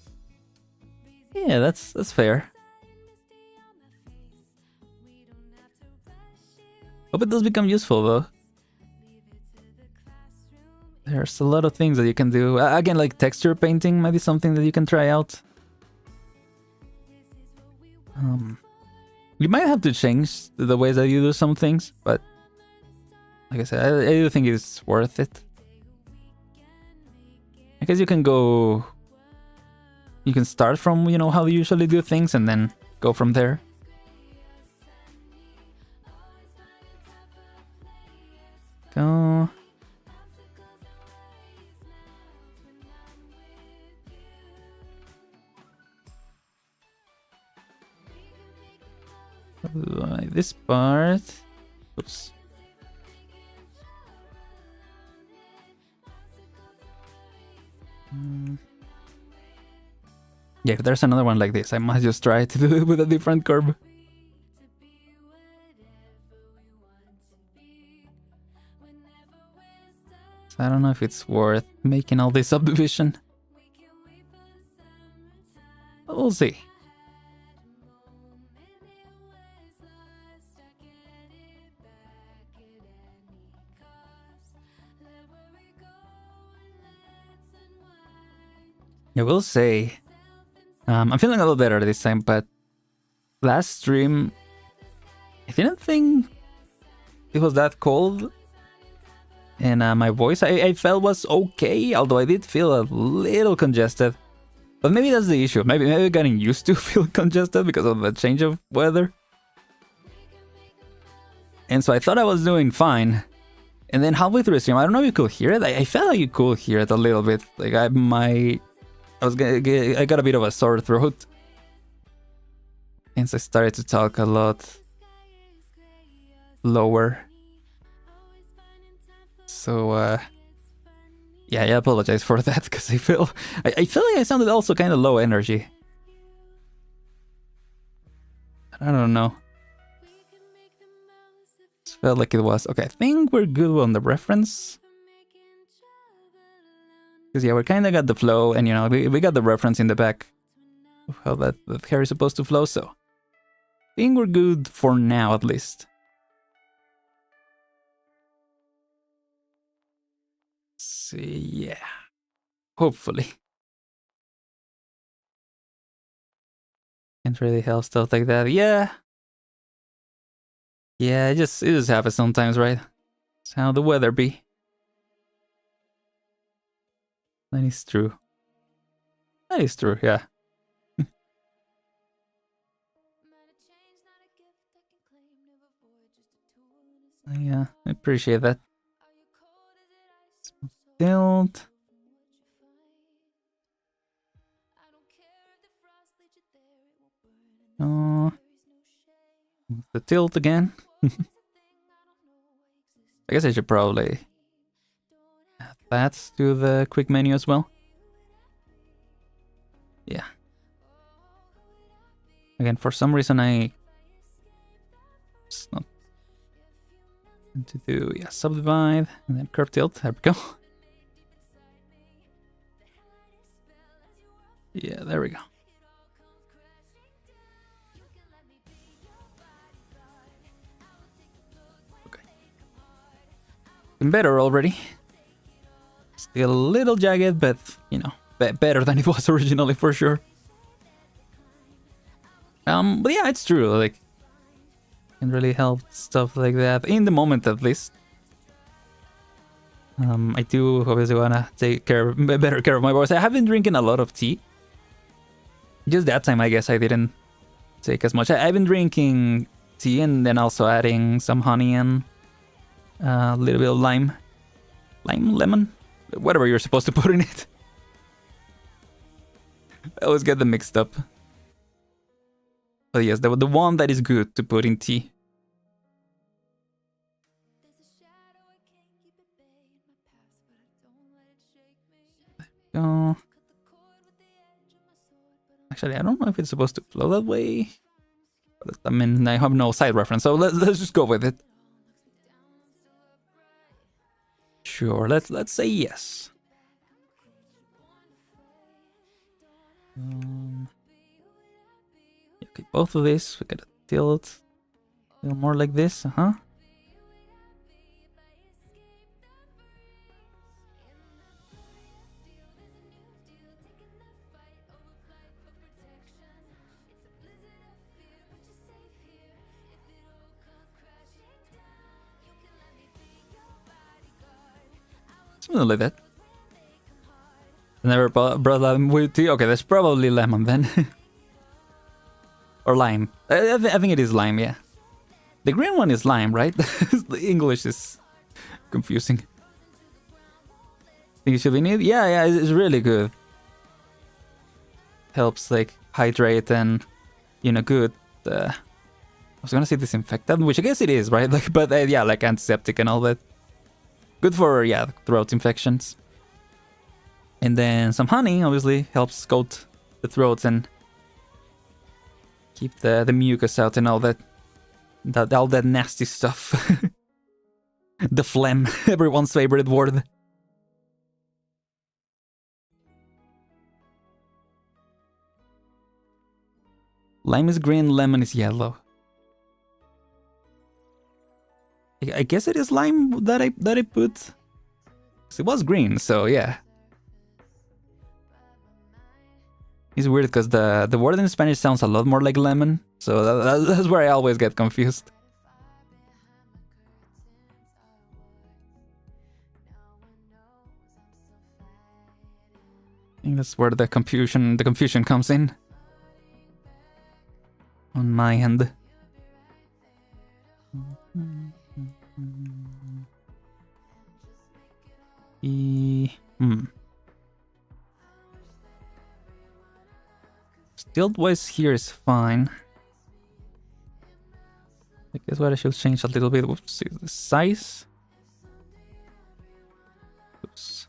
Yeah, that's fair. Hope it does become useful though. There's a lot of things that you can do. Again, like texture painting might be something that you can try out. You might have to change the ways that you do some things, but like I said, I do think it's worth it. I guess you can go... You can start from, you know, how you usually do things and then go from there. Go... This part... Oops. Yeah, if there's another one like this, I must just try to do it with a different curve. So I don't know if it's worth making all this subdivision. But we'll see. I will say, I'm feeling a little better this time, but last stream, I didn't think it was that cold. And my voice, I felt was okay, although I did feel a little congested. But maybe that's the issue. Maybe getting used to feel congested because of the change of weather. And so I thought I was doing fine. And then halfway through the stream, I don't know if you could hear it. I felt like you could hear it a little bit. Like I got a bit of a sore throat. And so I started to talk a lot lower. So, Yeah, I apologize for that because I feel like I sounded also kind of low energy. I don't know. Just felt like it was. Okay, I think we're good on the reference. Because yeah, we kind of got the flow, and you know, we got the reference in the back of how that hair is supposed to flow, so I think we're good for now at least. See, yeah. Hopefully. Can't really help stuff like that. Yeah. Yeah, it just happens sometimes, right? It's how the weather be. That is true. That is true, yeah. Yeah, I appreciate that. Tilt. Oh, the tilt again. I guess I should probably add that to the quick menu as well. Yeah. Again, for some reason it's not to do, yeah, subdivide and then curve tilt. There we go. Yeah, there we go. Okay. Better already. Still a little jagged, but you know, better than it was originally for sure. But yeah, it's true. Like, can really help stuff like that in the moment, at least. I do obviously wanna take better care of my voice. I have been drinking a lot of tea. Just that time, I guess I didn't take as much. I've been drinking tea and then also adding some honey and a little bit of lime, lemon, whatever you're supposed to put in it. I always get them mixed up. But yes, the one that is good to put in tea. Go. Actually, I don't know if it's supposed to flow that way. But I mean, I have no side reference, so let's just go with it. Sure, let's say yes. Okay, both of these we gotta tilt a little more like this, Something like that. Never brought that with tea. Okay, that's probably lemon then. Or lime. I think it is lime, yeah. The green one is lime, right? The English is confusing. Think it should be needed? Yeah, it's really good. Helps like hydrate and, you know, good. I was gonna say disinfectant, which I guess it is, right? Like, but yeah, like antiseptic and all that. Good for, yeah, throat infections. And then some honey obviously helps coat the throat and keep the mucus out and all that nasty stuff. The phlegm, everyone's favorite word. Lime is green, lemon is yellow. I guess it is lime that I put. It was green, so yeah. It's weird because the word in Spanish sounds a lot more like lemon, so that's where I always get confused. I think that's where the confusion comes in. On my end. Tilt wise here is fine. I guess what I should change a little bit. Whoops, the size. Oops.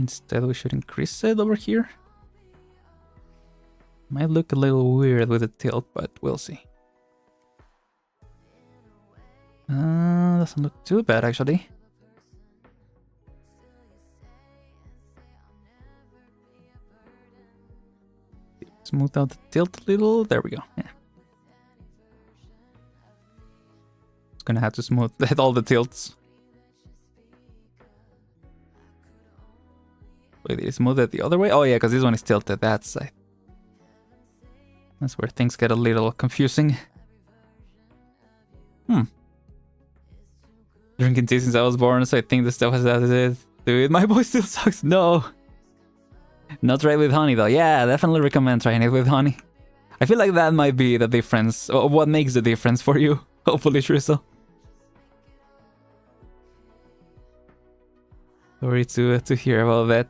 instead we should increase it over here. Might look a little weird with the tilt, but we'll see. Doesn't look too bad actually. Smooth out the tilt a little. There we go. Yeah. It's gonna have to smooth all the tilts. Wait, did it smooth it the other way? Oh yeah, because this one is tilted that side. That's where things get a little confusing. Drinking tea since I was born, so I think the stuff has that to do it. My voice still sucks. No. Not try it with honey though. Yeah, definitely recommend trying it with honey. I feel like that might be the difference, or what makes the difference for you. Hopefully, Shrizzle. Sorry to hear about that.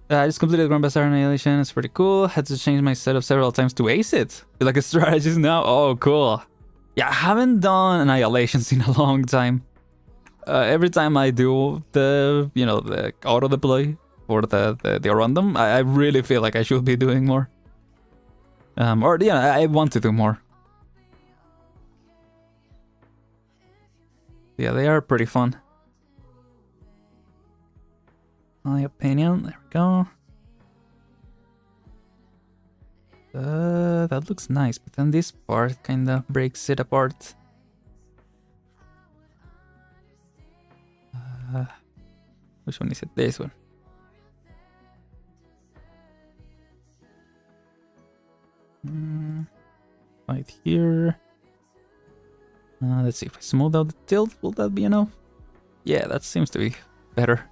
I just completed Grandpa's Annihilation. It's pretty cool. Had to change my setup several times to ace it. Feel like a strategist now. Oh, cool. Yeah, I haven't done Annihilations in a long time. Every time I do the, the auto deploy or the random, I really feel like I should be doing more. Or yeah, I want to do more. Yeah, they are pretty fun. My opinion. There we go. That looks nice, but then this part kind of breaks it apart. Which one is it? This one. Right here. Let's see if I smooth out the tilt. Will that be enough? Yeah, that seems to be better.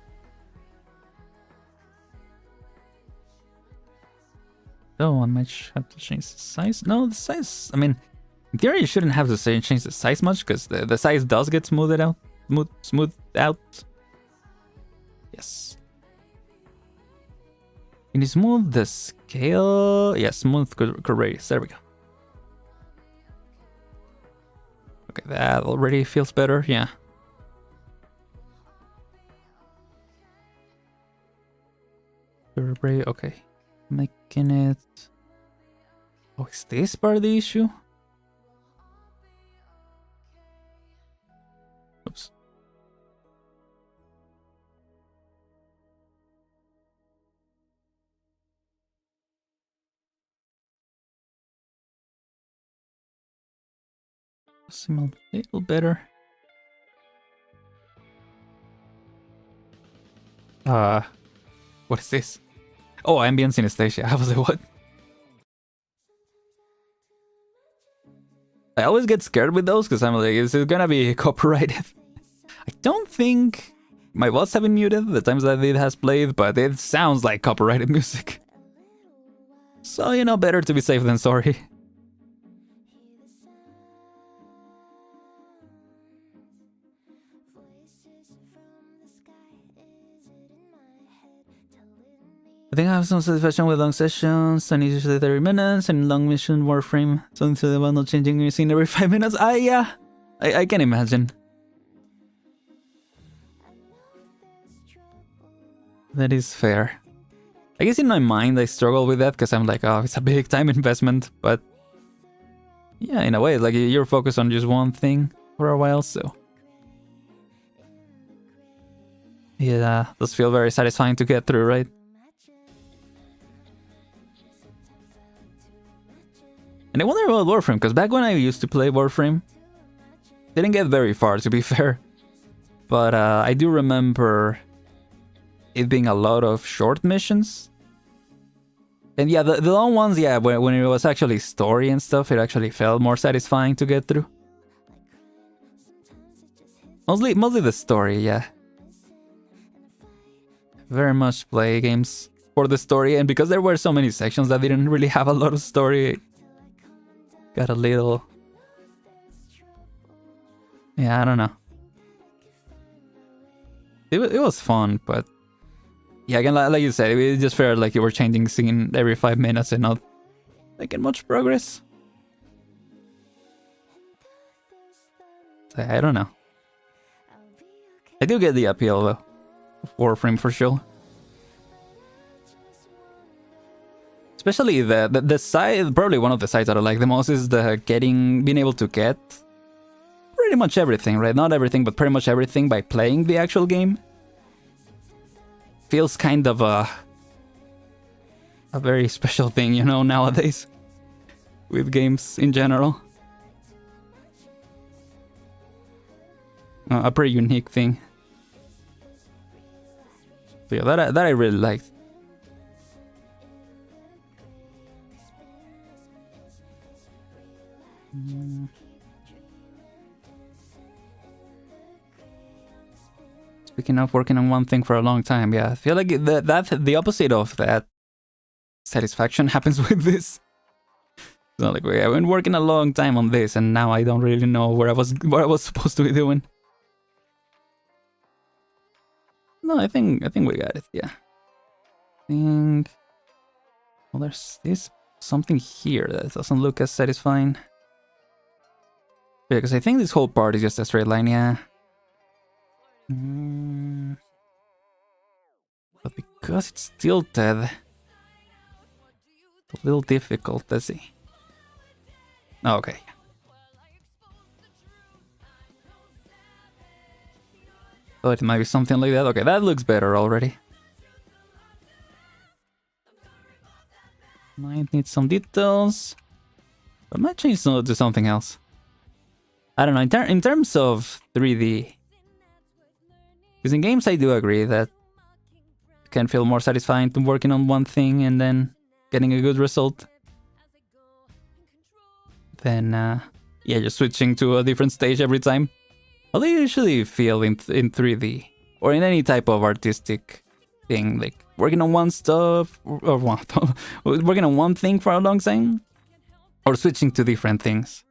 So I might have to change the size. No, the size, I mean, in theory you shouldn't have to change the size much, because the size does get smoothed out. Smoothed out. Yes. Can you smooth the scale? Yeah, smooth radius. There we go. Okay, that already feels better. Yeah. Okay. Making it... Oh, is this part of the issue? Oops. Seem a little better. What is this? Oh, ambient synesthesia. I was like, what? I always get scared with those because I'm like, is it gonna be copyrighted? I don't think my bots have been muted the times that it has played, but it sounds like copyrighted music. So, better to be safe than sorry. I think I have some satisfaction with long sessions, and usually 30 minutes, and long mission Warframe, something to the bundle changing your scene every 5 minutes. Yeah, I can imagine. That is fair. I guess in my mind I struggle with that, because I'm like, oh, it's a big time investment, but yeah, in a way, like you're focused on just one thing for a while, so yeah, does feel very satisfying to get through, right? And I wonder about Warframe, because back when I used to play Warframe, didn't get very far, to be fair. But I do remember it being a lot of short missions. And yeah, the long ones, yeah, when it was actually story and stuff, it actually felt more satisfying to get through. Mostly the story, yeah. Very much play games for the story, and because there were so many sections that didn't really have a lot of story, got a little... Yeah, I don't know. it was fun, but yeah, again, like you said, it just felt like you were changing scene every 5 minutes and not making much progress. So, I don't know. I do get the appeal though, of Warframe for sure. Especially the side, probably one of the sides that I like the most is being able to get pretty much everything, right? Not everything, but pretty much everything by playing the actual game. Feels kind of a very special thing, you know, nowadays with games in general. A pretty unique thing. So yeah, that I really liked. Speaking of working on one thing for a long time, yeah, I feel like the opposite of that satisfaction happens with this. So like, I've been working a long time on this, and now I don't really know what I was supposed to be doing. No, I think we got it. Yeah, well, there's something here that doesn't look as satisfying. Because I think this whole part is just a straight line, yeah. But because it's tilted, it's a little difficult, let's see. Oh, okay. Thought it might be something like that. Okay, that looks better already. Might need some details, but might change to something else. I don't know, in terms of 3D, because in games I do agree that it can feel more satisfying to working on one thing and then getting a good result than yeah, just switching to a different stage every time. How do you usually feel in 3D or in any type of artistic thing, like working on one stuff or working on one thing for a long time, or switching to different things?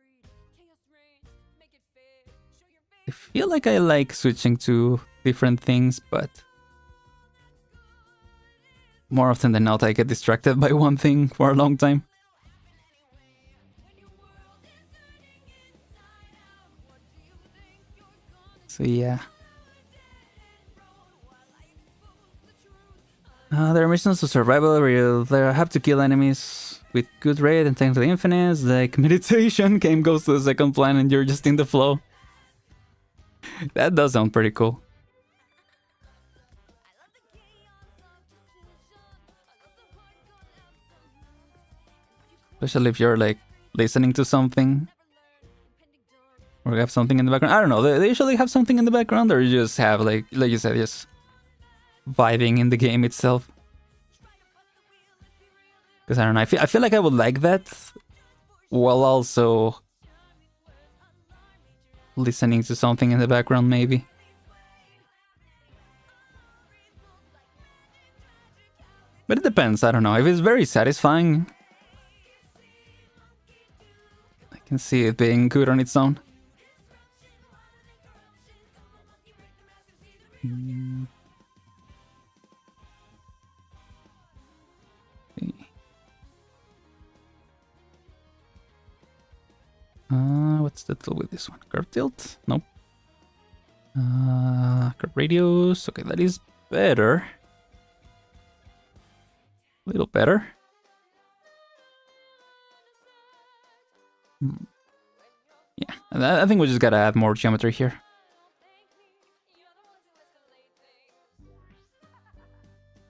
I feel like I like switching to different things, but more often than not I get distracted by one thing for a long time. So yeah. There are missions of survival where you have to kill enemies with good rate and time to the infinite. Like meditation, game goes to the second plan and you're just in the flow. That does sound pretty cool. Especially if you're like listening to something. Or have something in the background. I don't know, they usually have something in the background, or you just have like you said, just vibing in the game itself. Because I don't know, I feel like I would like that while also listening to something in the background, maybe. But it depends, I don't know. If it's very satisfying, I can see it being good on its own. What's the tool with this one? Curve tilt? Nope. Curve radius. Okay, that is better. A little better. Yeah, I think we just gotta add more geometry here.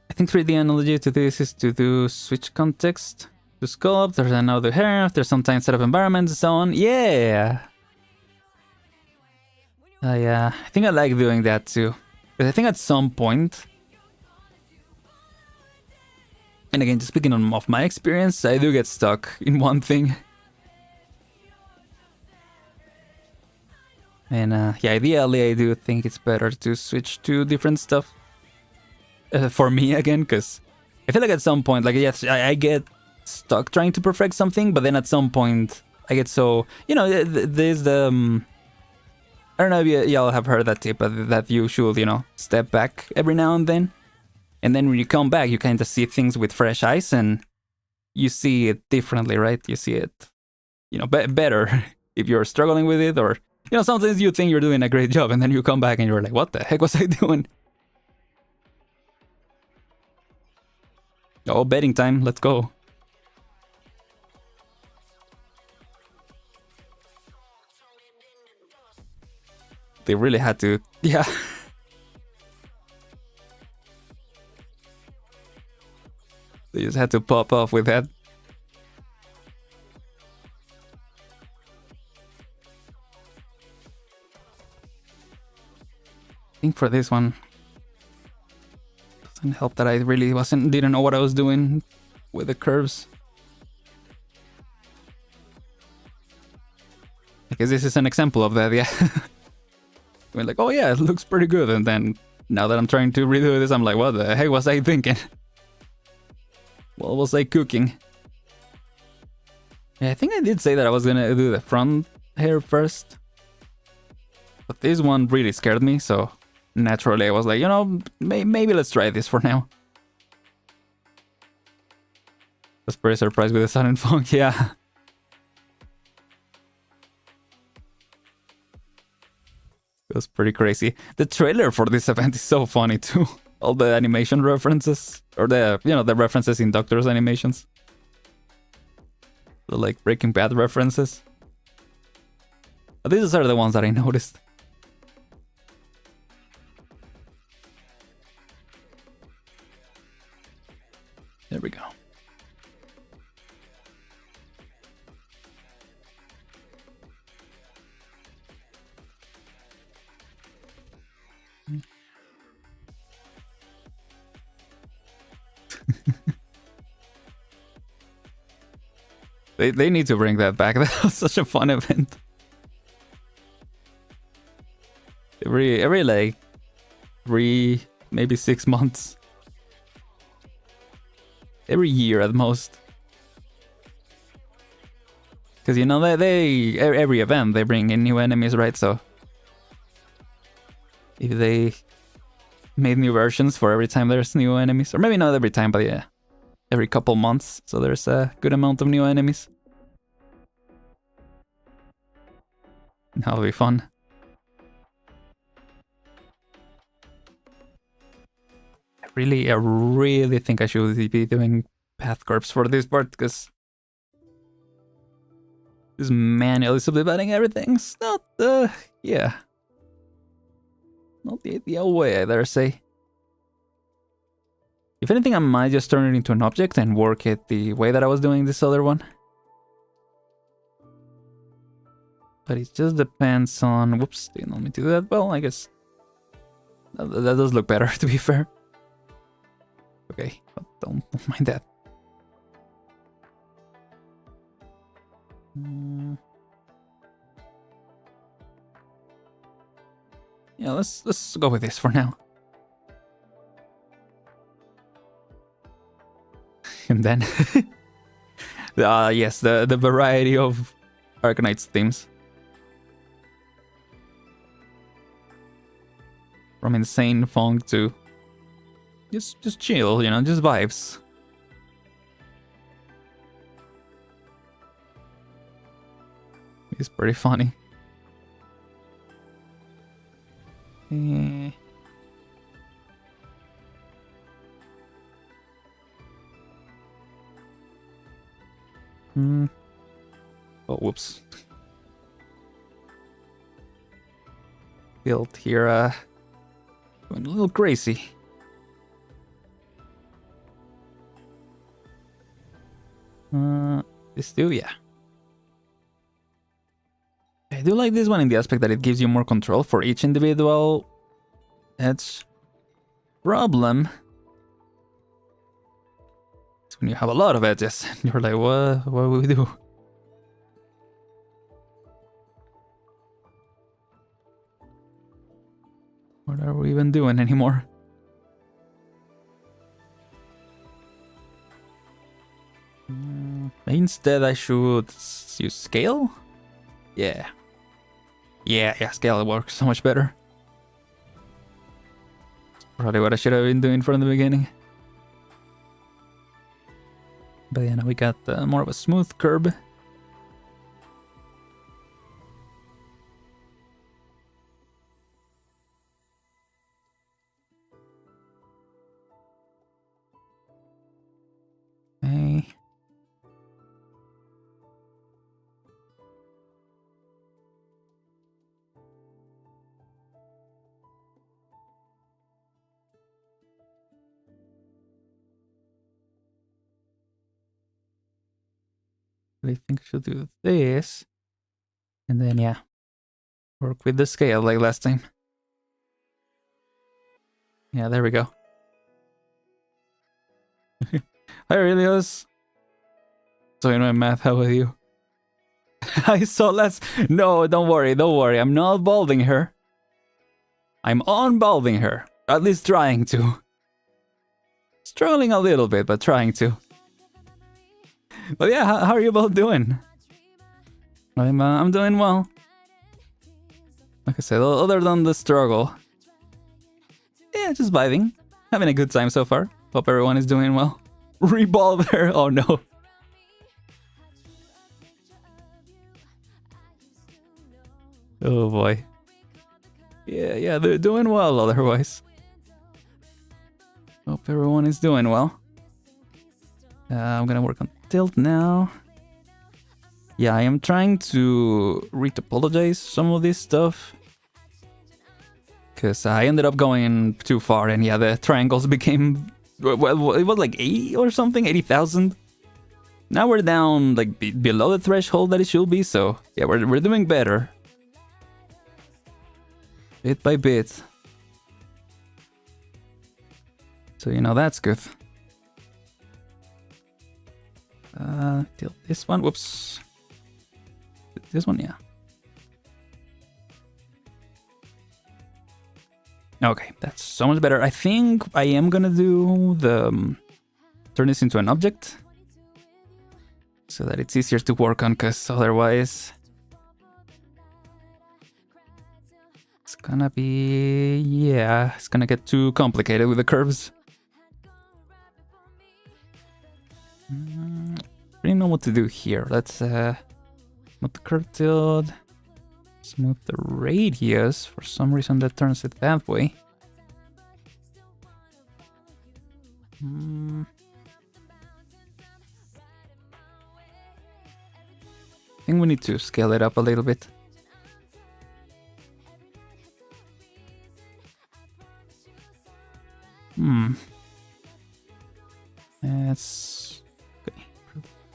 I think 3D analogy to this is to do switch context to sculpt. There's another half. There's sometimes set up environments and so on. Yeah. Yeah, I think I like doing that too. Because I think at some point, and again, just speaking of my experience, I do get stuck in one thing. And yeah, ideally I do think it's better to switch to different stuff. For me again, because I feel like at some point, like yes, I get stuck trying to perfect something, but then at some point I get so, you know, there's the I don't know if y'all have heard that tip, but that you should, you know, step back every now and then. And then when you come back, you kind of see things with fresh eyes and you see it differently, right? You see it, you know, better if you're struggling with it, or, you know, sometimes you think you're doing a great job and then you come back and you're like, what the heck was I doing? Oh, betting time. Let's go. They really had to, yeah. They just had to pop off with that. I think for this one, doesn't help that I really didn't know what I was doing with the curves. I guess this is an example of that, yeah. I mean, like, oh yeah, it looks pretty good, and then now that I'm trying to redo this, I'm like, what the heck was I thinking? What was I cooking? Yeah, I think I did say that I was gonna do the front hair first. But this one really scared me, so naturally I was like, you know, maybe let's try this for now. I was pretty surprised with the sudden funk, yeah. It was pretty crazy. The trailer for this event is so funny too. All the animation references, or the, you know, the references in Doctor's animations. The like Breaking Bad references. But these are the ones that I noticed. There we go. They need to bring that back. That was such a fun event. Every like 3, maybe 6 months. Every year at most. Because, you know, every event they bring in new enemies, right? So if they made new versions for every time there's new enemies, or maybe not every time, but yeah, every couple months, so there's a good amount of new enemies. That'll be fun. I really think I should be doing path corps for this part, because just manually subdividing everything's not yeah, not the ideal way, I dare say. If anything, I might just turn it into an object and work it the way that I was doing this other one. But it just depends on... Whoops, didn't want me to do that. Well, I guess that does look better, to be fair. Okay, but don't mind that. Yeah, let's go with this for now. And then, yes, the variety of Arknights themes. From insane funk to just chill, you know, just vibes. It's pretty funny. Oh, whoops. Built here, going a little crazy. This too, yeah. I do like this one in the aspect that it gives you more control for each individual edge. Problem is when you have a lot of edges, you're like, what will we do? What are we even doing anymore? Instead, I should use scale? Yeah. Yeah, scale works so much better. Probably what I should have been doing from the beginning. But yeah, now we got more of a smooth curb. Okay. I think I should do this. And then, yeah, work with the scale like last time. Yeah, there we go. Hi, Aurelius. Doing my math, how are you? I saw less. No, don't worry. I'm not balding her. I'm unbalding her. At least trying to. Struggling a little bit, but trying to. But yeah, how are you both doing? I'm doing well. Like I said, other than the struggle. Yeah, just vibing. Having a good time so far. Hope everyone is doing well. Reball there. Oh no. Oh boy. Yeah, they're doing well otherwise. Hope everyone is doing well. I'm gonna work on tilt now. Yeah, I am trying to retopologize some of this stuff. Because I ended up going too far and yeah, the triangles became... Well, it was like 80 or something, 80,000. Now we're down like below the threshold that it should be, so yeah, we're doing better. Bit by bit. So, you know, that's good. Tilt this one, whoops. This one, yeah. Okay, that's so much better. I think I am gonna do the... turn this into an object. So that it's easier to work on, because otherwise... it's gonna be... yeah, it's gonna get too complicated with the curves. I don't know what to do here. Let's smooth the curve tilt. Smooth the radius. For some reason that turns it that way. I think we need to scale it up a little bit. That's okay.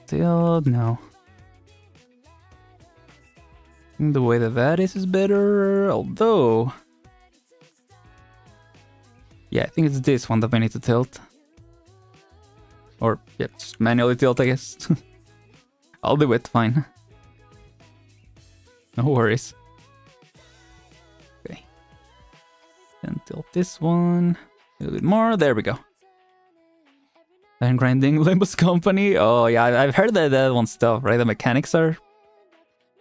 Tilt now. I think the way that is better, although... yeah, I think it's this one that we need to tilt. Or, yeah, just manually tilt, I guess. I'll do it, fine. No worries. Okay. Then tilt this one. A little bit more, there we go. And grinding Limbus Company. Oh yeah, I've heard that one's tough, right? The mechanics are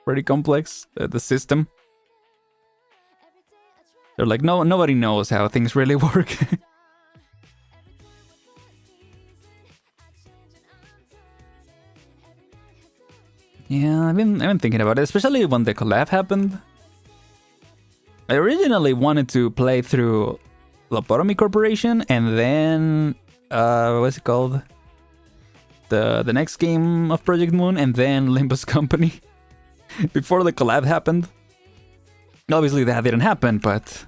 pretty complex. The system. They're like, nobody knows how things really work. Yeah, I've been thinking about it, especially when the collab happened. I originally wanted to play through Lobotomy Corporation and then what's it called? The next game of Project Moon and then Limbus Company before the collab happened. Obviously that didn't happen, but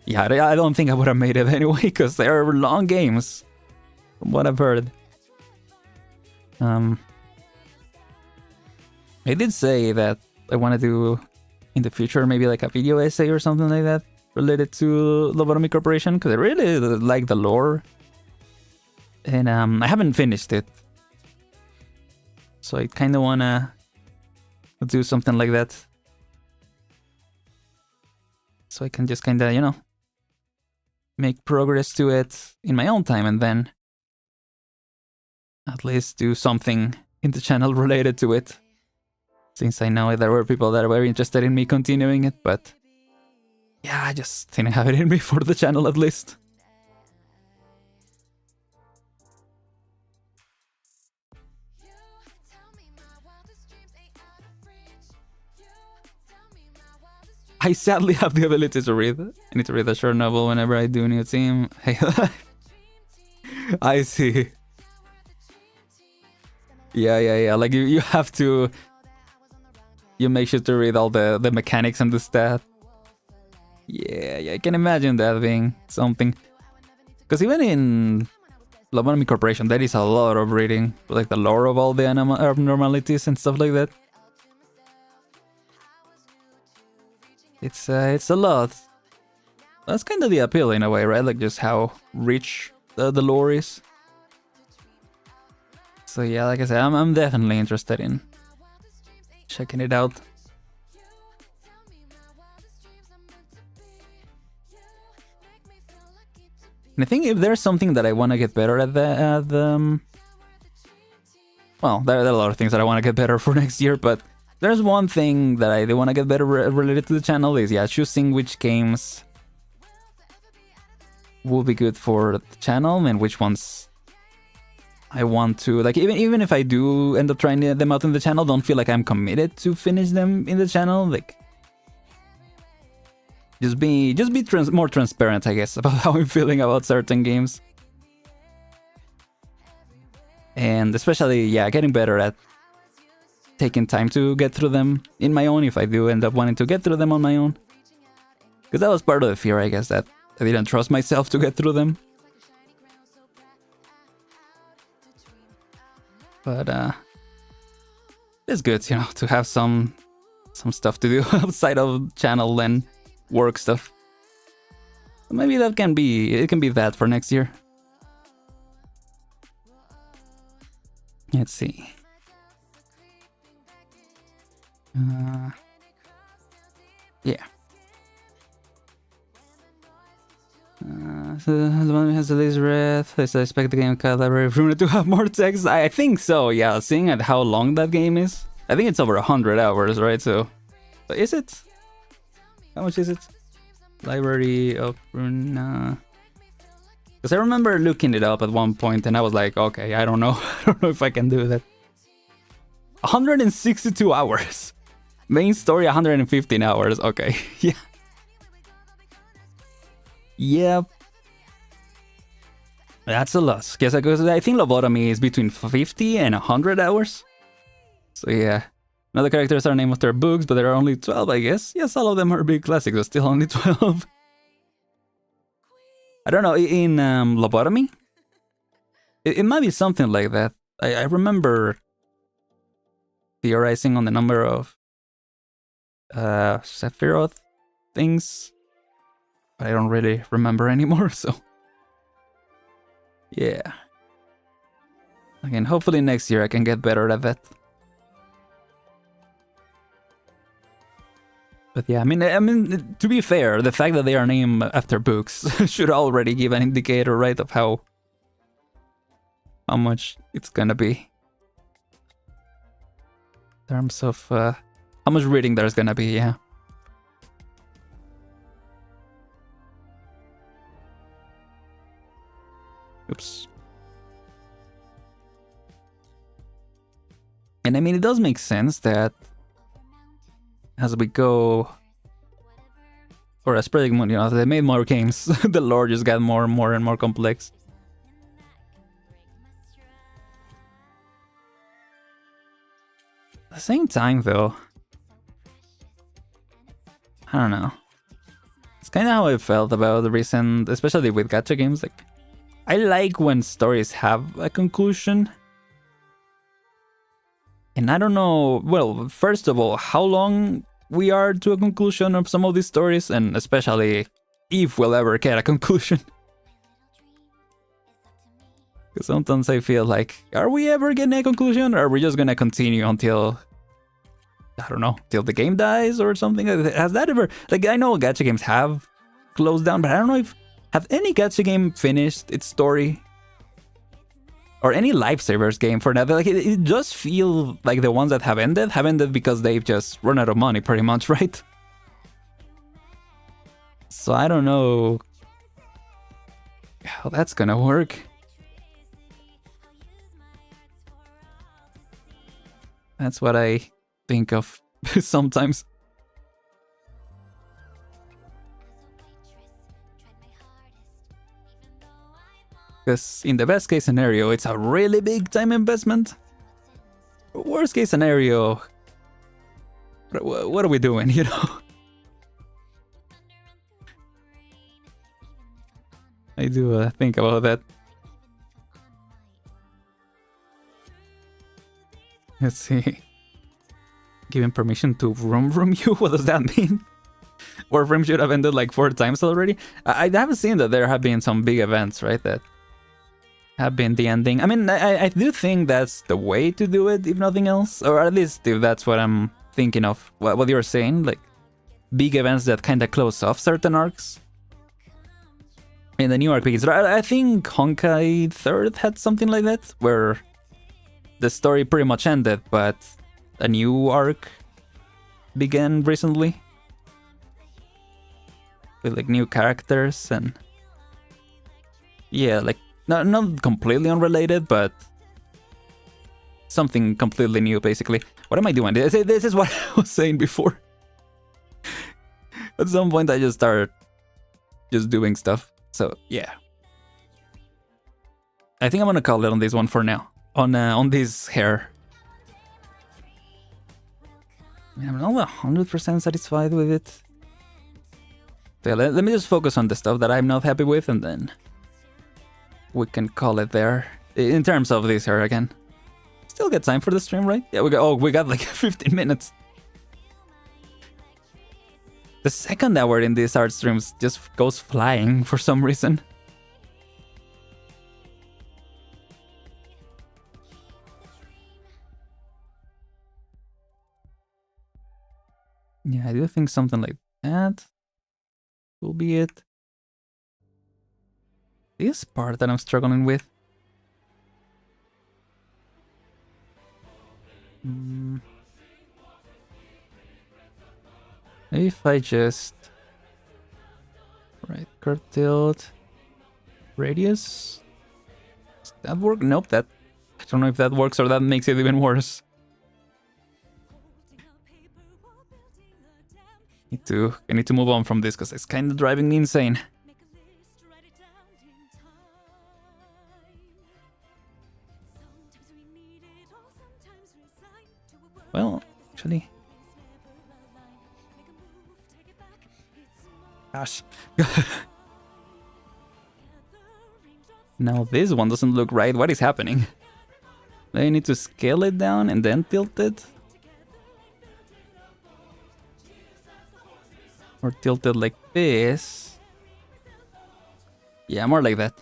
yeah, I don't think I would have made it anyway because they're long games from what I've heard. I did say that I want to do in the future maybe like a video essay or something like that related to Lobotomy Corporation because I really like the lore. And I haven't finished it. So I kind of want to do something like that. So I can just kind of, you know, make progress to it in my own time and then at least do something in the channel related to it. since I know there were people that were interested in me continuing it, but yeah, I just didn't have it in me for the channel at least. I sadly have the ability to read. I need to read a short novel whenever I do a new team. Hey, I see. Yeah. Like you have to. You make sure to read all the mechanics and the stat. Yeah, I can imagine that being something. Because even in Lobotomy Corporation, there is a lot of reading, like the lore of all the abnormalities and stuff like that. It's a lot. That's kind of the appeal in a way, right? Like just how rich the lore is. So yeah, like I said, I'm definitely interested in checking it out. And I think if there's something that I want to get better at, well, there are a lot of things that I want to get better for next year, but there's one thing that I do want to get better related to the channel is, yeah, choosing which games will be good for the channel and which ones I want to, like, even if I do end up trying them out in the channel, don't feel like I'm committed to finish them in the channel. Like, just be more transparent, I guess, about how I'm feeling about certain games. And especially, yeah, getting better at taking time to get through them in my own if I do end up wanting to get through them on my own. Because that was part of the fear, I guess, that I didn't trust myself to get through them. But it's good, you know, to have some stuff to do outside of channel and work stuff. Maybe it can be that for next year. Let's see. Yeah. So the one has the laser red. I expect the game library to have more text. I think so, yeah. Seeing at how long that game is, I think it's over 100 hours, right? So is it? How much is it? Library of Runa. Because I remember looking it up at one point, and I was like, okay, I don't know. I don't know if I can do that. 162 hours. Main story 115 hours. Okay, yeah. Yep. That's a lot. Because I think Lobotomy is between 50 and 100 hours. So yeah. Now the characters are named after books, but there are only 12, I guess. Yes, all of them are big classics, but still only 12. I don't know, in Lobotomy? It might be something like that. I remember theorizing on the number of Sephiroth things, but I don't really remember anymore, so yeah. Again, hopefully next year I can get better at that. But yeah, I mean, to be fair, the fact that they are named after books should already give an indicator, right, of how much it's gonna be. In terms of how much reading there's gonna be, yeah. Oops. And I mean, it does make sense that as we go, or as Predicament, you know, they made more games, the lore just got more and more complex. At the same time, though, I don't know. It's kind of how I felt about the recent, especially with gacha games. Like, I like when stories have a conclusion. And I don't know, well, first of all, how long we are to a conclusion of some of these stories, and especially if we'll ever get a conclusion. Because sometimes I feel like, are we ever getting a conclusion, or are we just gonna continue until, I don't know, till the game dies or something? Has that ever, like, I know gacha games have closed down, but I don't know if, have any gacha game finished its story? or any lifesavers game for that. Like it does feel like the ones that have ended because they've just run out of money, pretty much, right? So I don't know how that's gonna work. That's what I think of sometimes. Because in the best case scenario, it's a really big time investment. Worst case scenario, what are we doing, you know? I do think about that. Let's see. Giving permission to room you? What does that mean? Warframe should have ended like 4 times already. I haven't seen that there have been some big events, right? That have been the ending. I mean, I do think that's the way to do it, if nothing else. Or at least if that's what I'm thinking of. What you're saying, like big events that kind of close off certain arcs. In the new arc begins. I think Honkai 3rd had something like that, where the story pretty much ended, but a new arc began recently. With like new characters and... yeah, like not completely unrelated, but something completely new, basically. What am I doing? This is what I was saying before. At some point I just started just doing stuff. So, yeah. I think I'm gonna call it on this one for now. On this hair. I'm not 100% satisfied with it. So let me just focus on the stuff that I'm not happy with, and then we can call it there. In terms of this hair again. Still got time for the stream, right? Yeah, we got like 15 minutes. The second that we're in these art streams just goes flying for some reason. Yeah, I do think something like that will be it. This part that I'm struggling with. Maybe if I just... right, curve tilt... radius? Does that work? Nope, that... I don't know if that works or that makes it even worse. I need to move on from this because it's kind of driving me insane. Well, actually... gosh. Now this one doesn't look right. What is happening? Do I need to scale it down and then tilt it? Or tilt it like this? Yeah, more like that.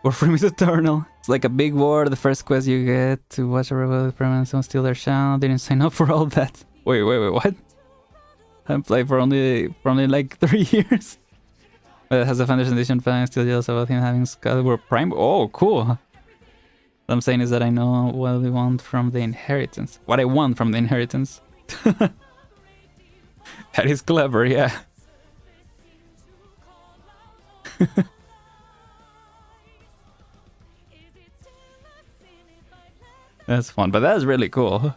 Warframe is eternal. It's like a big war. The first quest you get to watch a rebel permanent zone steal their channel. Didn't sign up for all that. Wait, what? I played for only like 3 years. But it has a Foundation Edition fan. Still jealous about him having Excalibur Prime. Oh, cool. What I'm saying is that I know what we want from the inheritance. What I want from the inheritance. That is clever, yeah. That's fun, but that's really cool.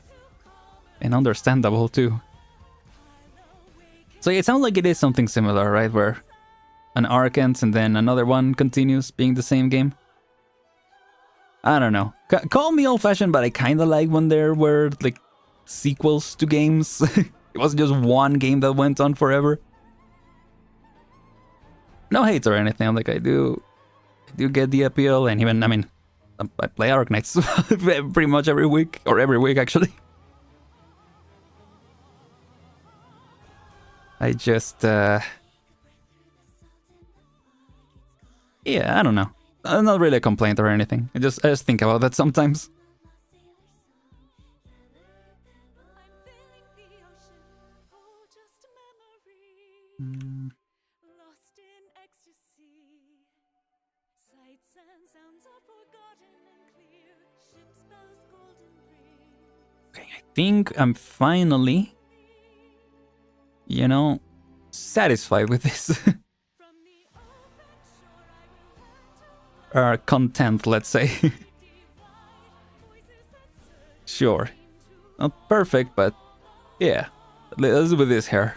And understandable too. So it sounds like it is something similar, right? Where an arc ends and then another one continues being the same game. I don't know. Call me old-fashioned, but I kind of like when there were like sequels to games. It wasn't just one game that went on forever. No hate or anything. Like I do get the appeal, and even I mean, I play Arknights pretty much every week, or every week actually. I just yeah, I don't know. Not really a complaint or anything. I just think about that sometimes. Okay, I think I'm finally, you know, satisfied with this. Content, let's say. Sure. Not perfect, but yeah. Let's do with this hair.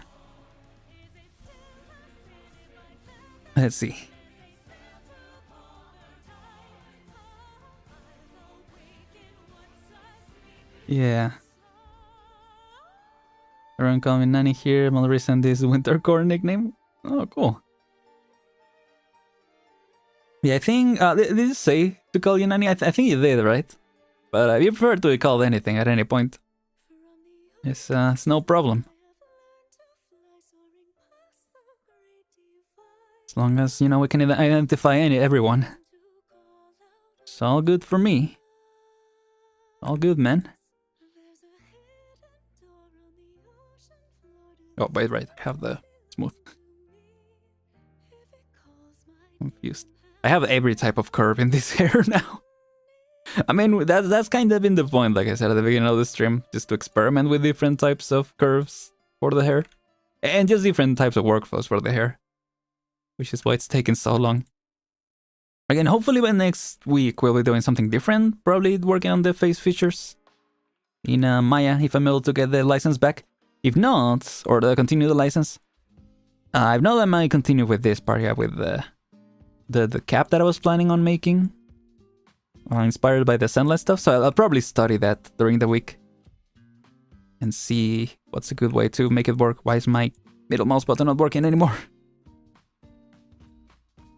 Let's see. Yeah. Everyone call me Nanny here. My recent is Wintercore nickname. Oh, cool. Yeah, I think, did you say to call you Nanny? I think you did, right? But you prefer to be called anything at any point. It's no problem. As long as, you know, we can identify everyone. It's all good for me. All good, man. Oh, wait, right. I have the smooth. Confused. I have every type of curve in this hair now. I mean, that's kind of been the point, like I said at the beginning of the stream, just to experiment with different types of curves for the hair. And just different types of workflows for the hair. Which is why it's taken so long. Again, hopefully by next week we'll be doing something different. Probably working on the face features in Maya, if I'm able to get the license back. If not, or continue the license, I know I might continue with this part, yeah, with the cap that I was planning on making. Inspired by the sunlight stuff, so I'll probably study that during the week. And see what's a good way to make it work. Why is my middle mouse button not working anymore?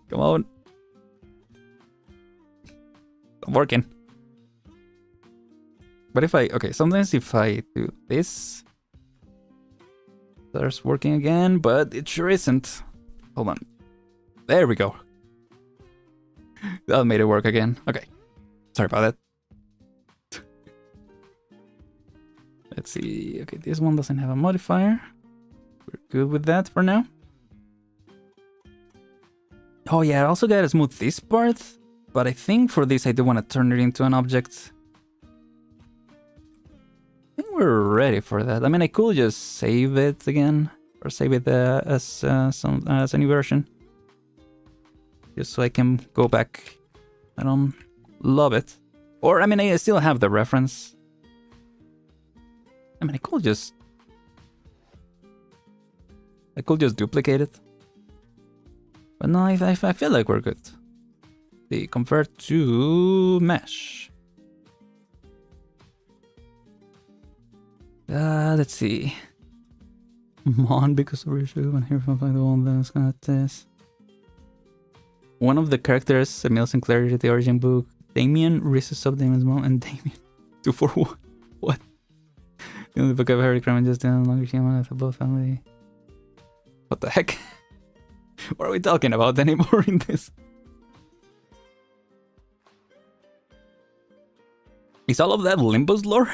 Come on. Not working. But if okay, sometimes if I do this, starts working again, but it sure isn't. Hold on. There we go. That made it work again. Okay. Sorry about that. Let's see. Okay, this one doesn't have a modifier. We're good with that for now. Oh yeah, I also gotta smooth this part. But I think for this I do want to turn it into an object. I think we're ready for that. I mean, I could just save it again. Or save it as a new version. Just so I can go back. I don't love it. Or, I mean, I still have the reference. I mean, I could just duplicate it. But no, I feel like we're good. See, convert to mesh. Let's see. Mon, because of your shoe, and here from the one that's got this. One of the characters, Emil Sinclair, the origin book, Damien, Reese's of Damien's mom, and Damien 241. What? The only book I've heard, Crime just down longer human for both family. What the heck? What are we talking about anymore in this? Is all of that Limbus lore?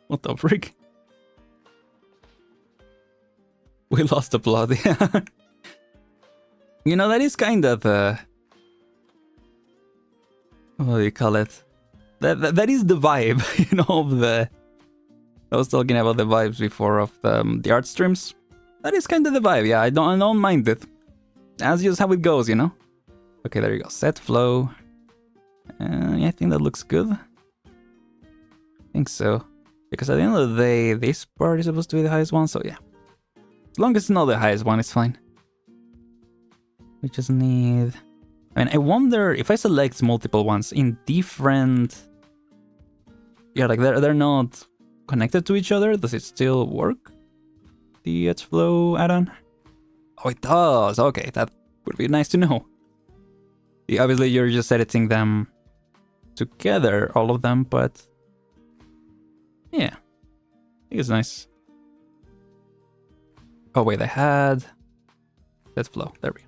What the frick? We lost the plot, yeah. You know, that is kind of the... What do you call it? That is the vibe, you know, of the... I was talking about the vibes before of the art streams. That is kind of the vibe, yeah, I don't mind it. That's just how it goes, you know? Okay, there you go. Set flow. Yeah, I think that looks good. I think so. Because at the end of the day, this part is supposed to be the highest one, so yeah. As long as it's not the highest one, it's fine. We just need... I mean, I wonder if I select multiple ones in different... Yeah, like they're not connected to each other, does it still work? The edge flow add-on? Oh, it does! Okay, that would be nice to know. Yeah, obviously, you're just editing them together, all of them, but... Yeah. I think it's nice. Oh wait, I had... Let's flow, there we go.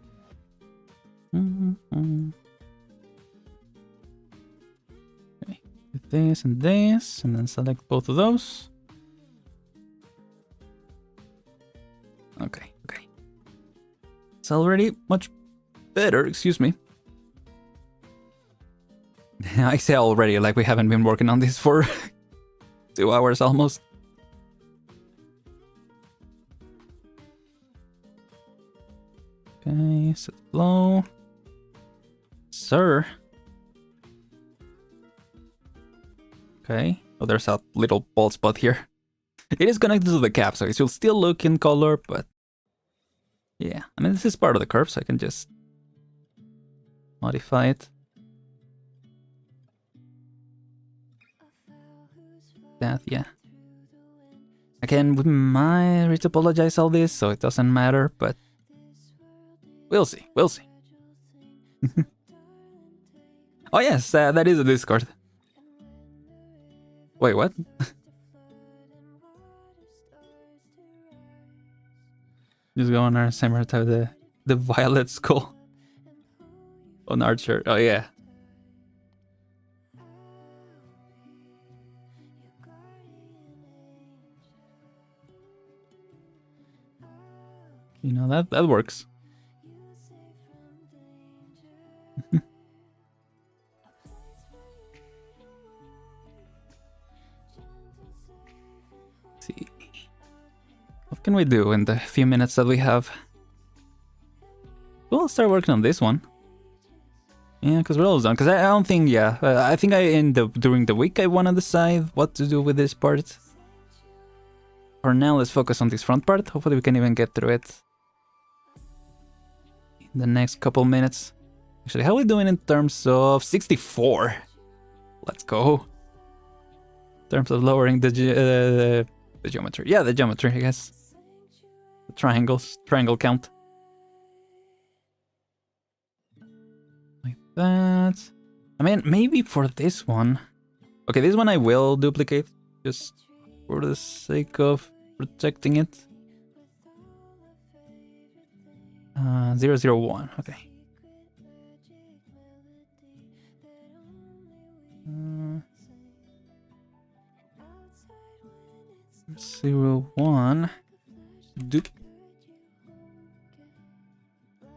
Okay, with this and this, and then select both of those. Okay. It's already much better, excuse me. I say already, like we haven't been working on this for 2 hours almost. Okay, set flow. Sir. Okay. Oh, there's a little bald spot here. It is connected to the cap, so it should still look in color, but... yeah, I mean, this is part of the curve, so I can just modify it. That, yeah. Again, we might retopologize all this, so it doesn't matter, but... we'll see, we'll see. Oh yes, that is a Discord. Wait, what? Just go on our summer to have the violet skull on Archer. Oh yeah. You know, that works. See. What can we do in the few minutes that we have? We'll start working on this one. Yeah, because we're almost done. Because I don't think, yeah. I think during the week I want to decide what to do with this part. For now, let's focus on this front part. Hopefully we can even get through it in the next couple minutes. Actually, how are we doing in terms of 64? Let's go. In terms of lowering the geometry. Yeah, the geometry, I guess. The triangle count. Like that. I mean, maybe for this one. Okay, this one I will duplicate. Just for the sake of protecting it. 001, okay. 01. Doop.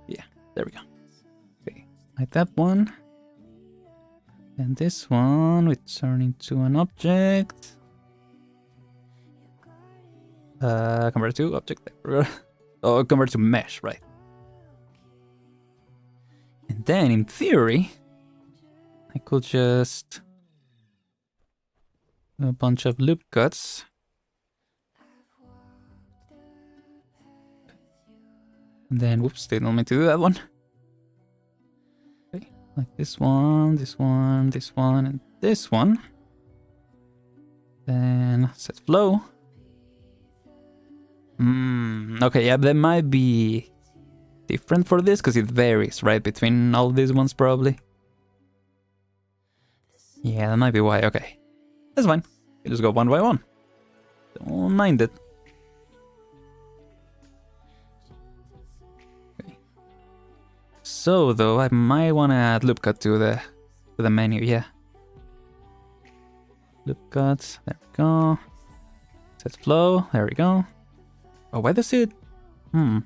Yeah, there we go. Okay, like that one. And this one we turn into an object. Convert to object. Oh, convert to mesh, right? And then, in theory, I could just do a bunch of loop cuts. And then, whoops, they don't want me to do that one. Okay, like this one, this one, this one, and this one. Then set flow. Okay, yeah, that might be different for this because it varies, right, between all these ones probably. Yeah, that might be why. Okay, that's fine. You just go one by one. Don't mind it. Okay. So though, I might want to add loop cut to the menu. Yeah. Loop cuts. There we go. Set flow. There we go. Oh, why does it? Oh,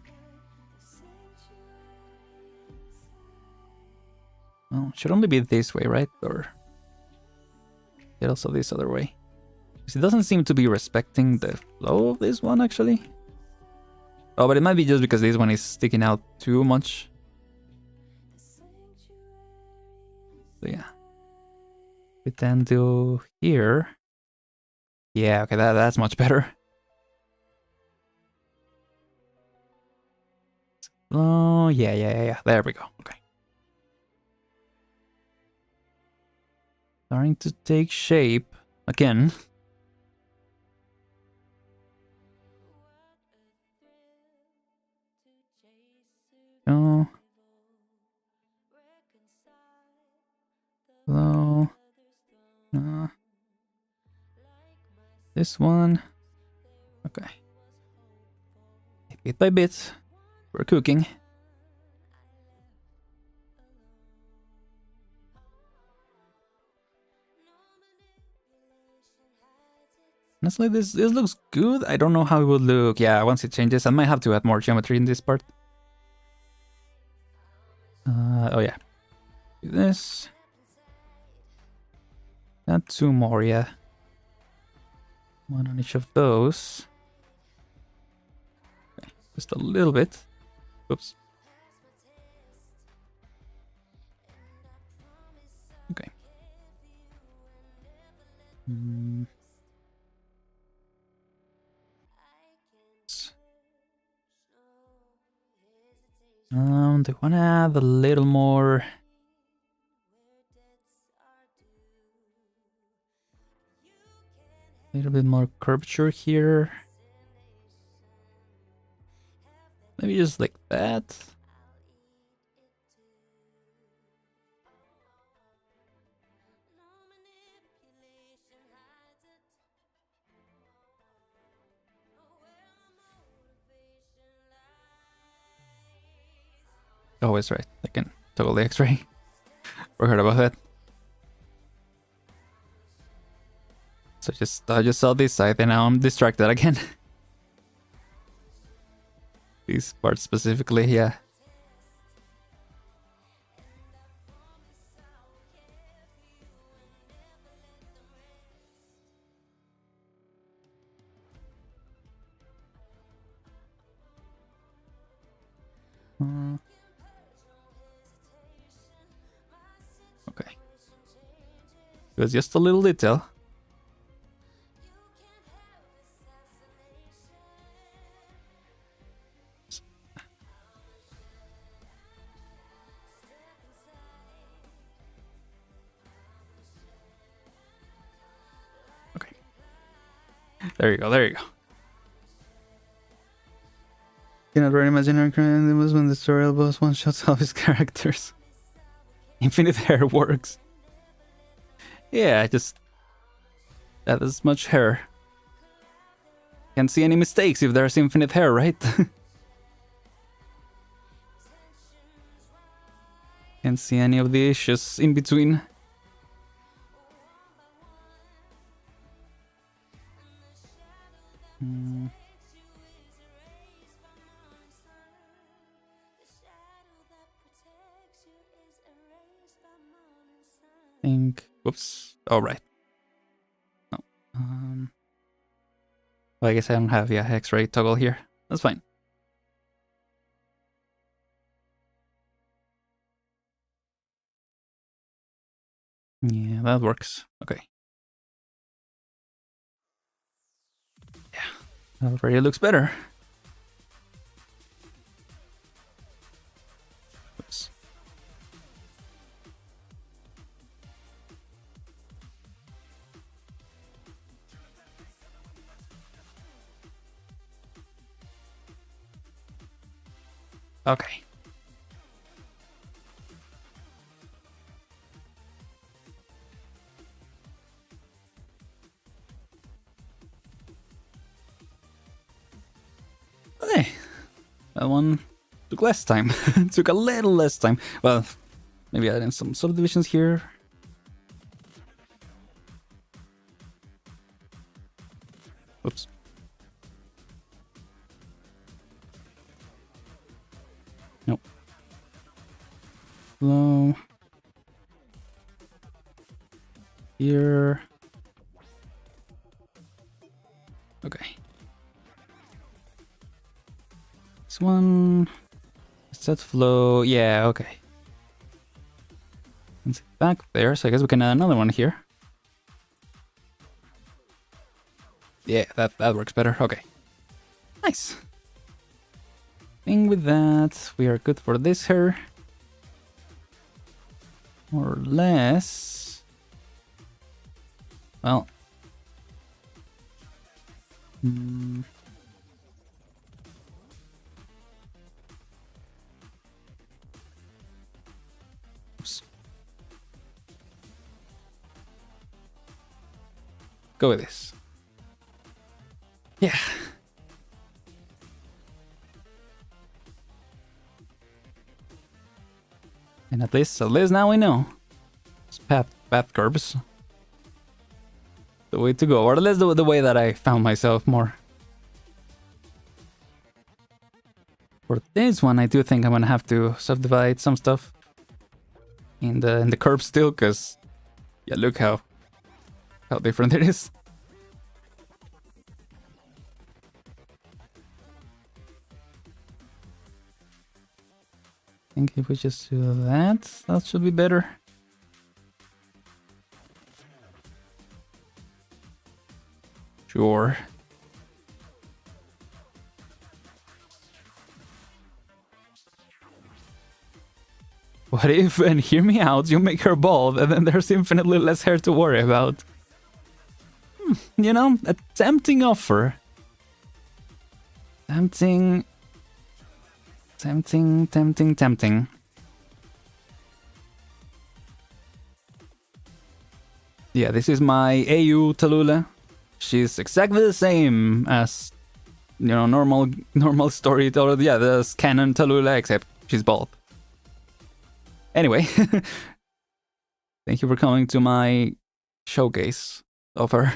it should only be this way, right? Or it also this other way. Because it doesn't seem to be respecting the flow of this one, actually. Oh, but it might be just because this one is sticking out too much. So yeah. We then do here. Yeah, okay, that's much better. Oh, yeah. There we go. Okay. Starting to take shape again. Oh. Hello. This one. Okay. Bit by bit. We're cooking. Honestly, this looks good. I don't know how it would look. Yeah, once it changes, I might have to add more geometry in this part. Oh yeah. Do this. Got 2 more, yeah. 1 on each of those. Okay, just a little bit. Oops. Okay. They want to add a little more. A little bit more curvature here. Maybe just like that. Oh, it's right. I can toggle the X-ray. Forgot about that. So I just saw this side and now I'm distracted again. These parts specifically, yeah. Okay. It was just a little detail. Okay. There you go, there you go. Cannot really imagine Arknights when the story boss one-shots all his characters. Infinite hair works. Yeah, just that is much hair. Can't see any mistakes if there's infinite hair, right? Can't see any of the issues in between. Think. Whoops. Oh, right. No. Well, I guess I don't have X-ray toggle here. That's fine. Yeah, that works. Okay. Yeah, that already looks better. Oops. Okay. Okay. That one took less time. Took a little less time. Well, maybe add in some subdivisions here. Oops. Nope. Low. Here. Okay. This one. Set flow. Yeah, okay. It's back there, so I guess we can add another one here. Yeah, that works better. Okay. Nice. Thing with that, we are good for this here. More or less. Well. Oops. Go with this. Yeah. And at least now we know. It's path curbs. The way to go, or at least the way that I found myself more. For this one, I do think I'm gonna have to subdivide some stuff in the curb still, cause yeah, look how how different it is. I think if we just do that, that should be better. Sure. What if, and hear me out, you make her bald and then there's infinitely less hair to worry about? You know, a tempting offer. Tempting. Yeah, this is my AU Talulah. She's exactly the same as, you know, normal storyteller. Yeah, the canon Talulah, except she's bald. Anyway, thank you for coming to my showcase of her.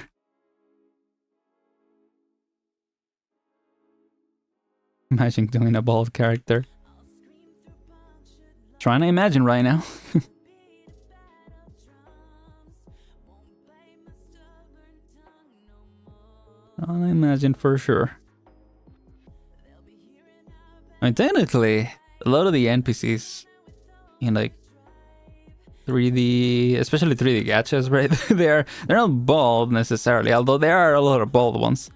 Imagine doing a bald character. Trying to imagine right now. Trying to imagine for sure. I mean, technically, a lot of the NPCs in like 3D, especially 3D gachas, right? they're not bald necessarily, although there are a lot of bald ones.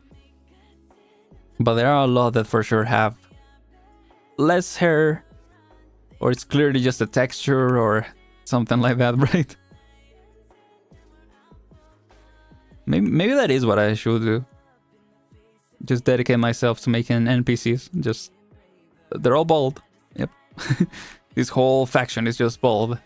But there are a lot that for sure have less hair, or it's clearly just a texture or something like that, right? Maybe that is what I should do. Just dedicate myself to making NPCs. Just they're all bald. Yep. This whole faction is just bald.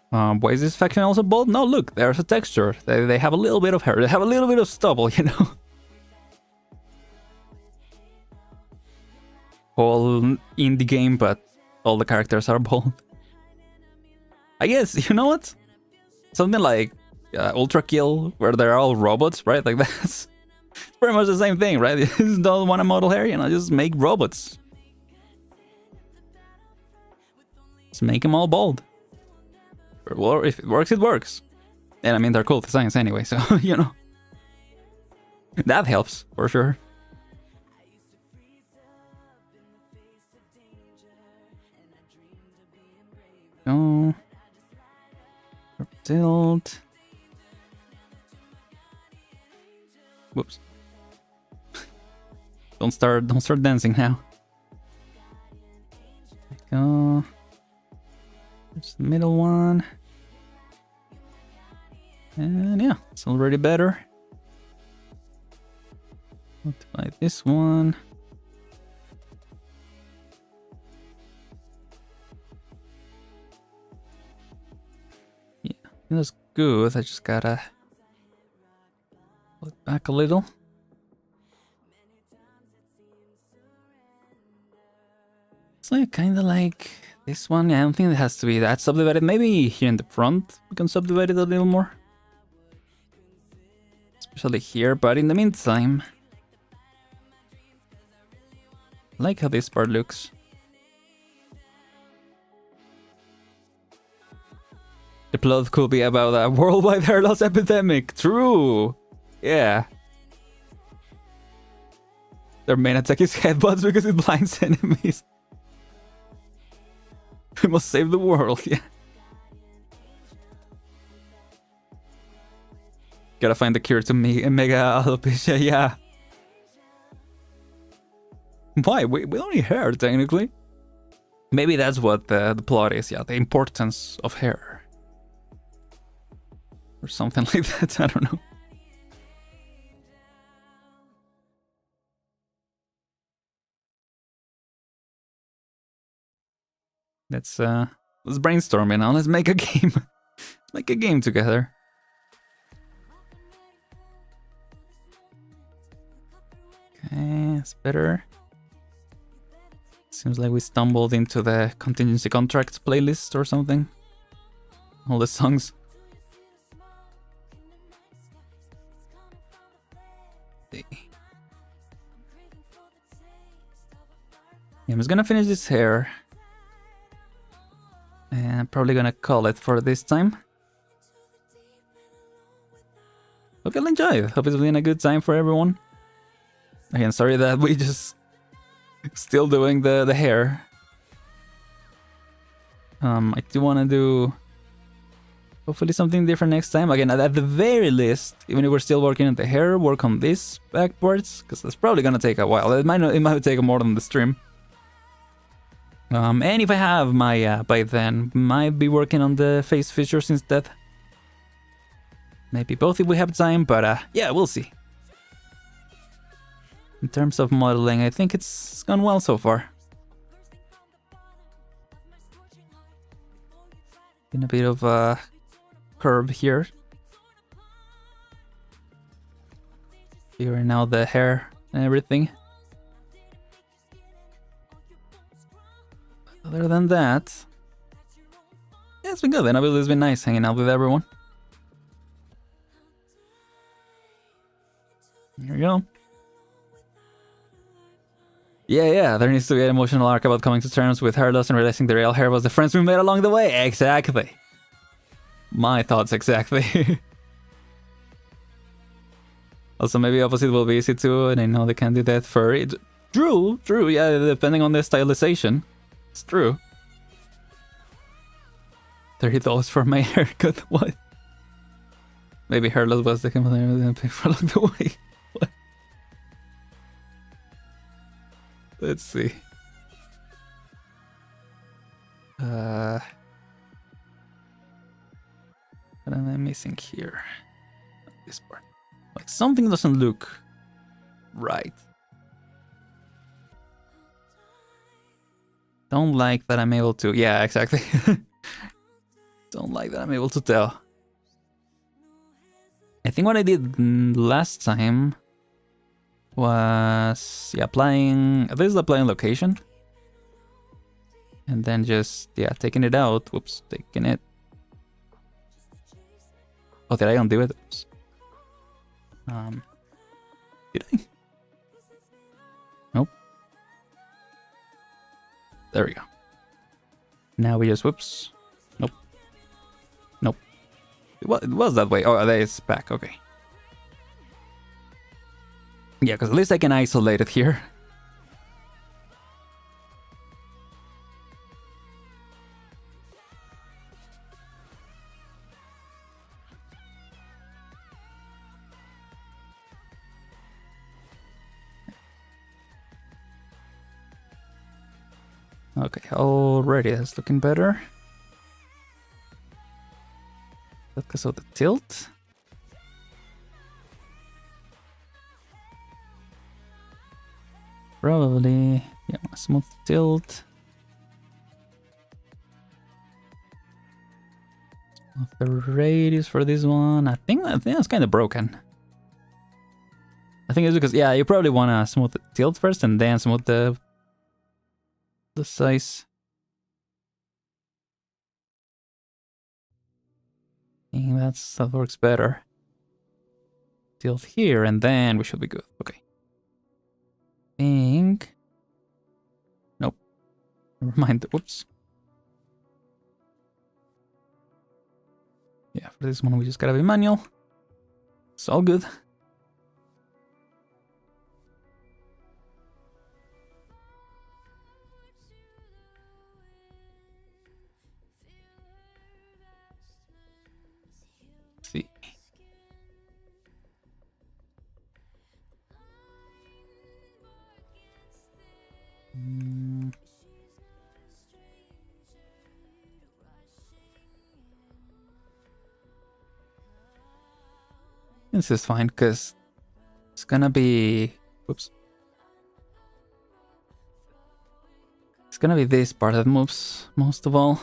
Why is this faction also bald? No, look, there's a texture. They have a little bit of hair. They have a little bit of stubble, you know? Whole indie game, but all the characters are bald. I guess, you know what? Something like Ultra Kill, where they're all robots, right? Like that's pretty much the same thing, right? You just don't want to model hair, you know, just make robots. Just make them all bald. Well, if it works, it works. And I mean, they're cool designs anyway, so, you know. That helps, for sure. Oh. Tilt. Whoops. Don't start dancing now. Go. There's the middle one. And yeah, it's already better. Multiply this one. Yeah, that's good. I just gotta pull it back a little. It's like kind of like this one. Yeah, I don't think it has to be that subdivided. Maybe here in the front we can subdivide it a little more. Especially here, but in the meantime, I like how this part looks. The plot could be about a worldwide hair loss epidemic. True! Yeah. Their main attack is headbutts because it blinds enemies. We must save the world, yeah. Gotta find the cure to mega alopecia, yeah. Why? We don't need hair, technically. Maybe that's what the plot is, yeah. The importance of hair. Or something like that, I don't know. Let's brainstorm it now. Let's make a game. Let's make a game together. Okay, it's better. Seems like we stumbled into the contingency contracts playlist or something. All the songs. Yeah, I'm just gonna finish this hair. And I'm probably gonna call it for this time. hope you'll enjoy it. Hope it's been a good time for everyone. Again, sorry that we just still doing the hair. I do want to do hopefully something different next time. Again, at the very least, even if we're still working on the hair, work on this backwards, because that's probably gonna take a while. It might take more than the stream. And if I have my by then, might be working on the face features instead. Maybe both if we have time, but yeah, we'll see. In terms of modeling, I think it's gone well so far. Been a bit of a curve here. Figuring out the hair and everything. Other than that, yeah, it's been good. And it's been nice hanging out with everyone. Here we go. Yeah, there needs to be an emotional arc about coming to terms with hair loss and realizing the real hair was the friends we made along the way. Exactly. My thoughts exactly. Also, maybe opposite will be easy too, and I know they can do that for it. True, yeah, depending on the stylization. It's true. $30 for my haircut, what? Maybe hair loss was the company I didn't pay for along the way. What? Let's see. What am I missing here? This part. Like something doesn't look right. Don't like that I'm able to. Yeah, exactly. Don't like that I'm able to tell. I think what I did last time was applying. This is applying location. And then just taking it out. Whoops, taking it. Oh, did I undo it? Oops. Did I? Nope. There we go. Now we just whoops. Nope. It was that way. Oh, that is back. Okay. Yeah, because at least I can isolate it here. Okay, already that's looking better. That's because of the tilt. Probably, yeah, smooth tilt. The radius for this one, I think that's kind of broken. I think it's because you probably want to smooth the tilt first and then smooth the size. I think that works better. Tilt here and then we should be good. Okay. Think. Nope. Never mind. Whoops. Yeah, for this one we just gotta be manual. It's all good. See. This is fine because it's gonna be. Whoops. It's gonna be this part that moves most of all.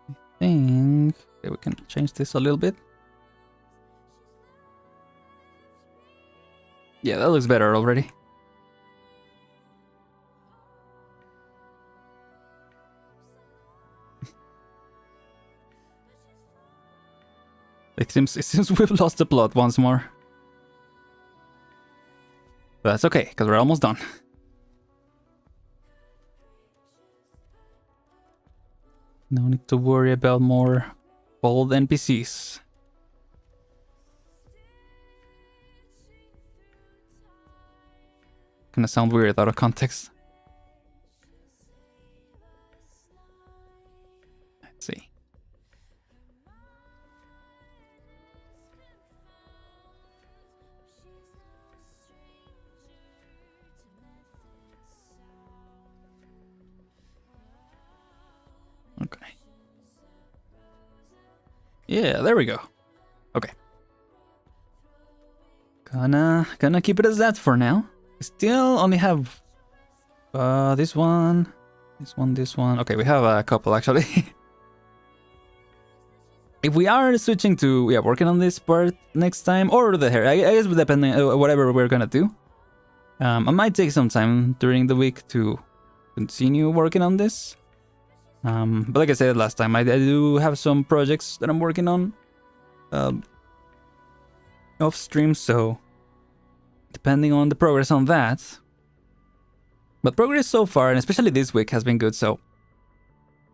I think we can change this a little bit. Yeah, that looks better already. It seems we've lost the plot once more. But that's okay, because we're almost done. No need to worry about more Old NPCs. Gonna sound weird out of context. Let's see. Okay. Yeah, there we go. Okay. Gonna keep it as that for now. We still only have this one. Okay, we have a couple actually. If we are switching to working on this part next time, or the hair, I guess depending whatever we're gonna do. I might take some time during the week to continue working on this. But like I said last time, I do have some projects that I'm working on off stream, so depending on the progress on that. But progress so far, and especially this week, has been good, so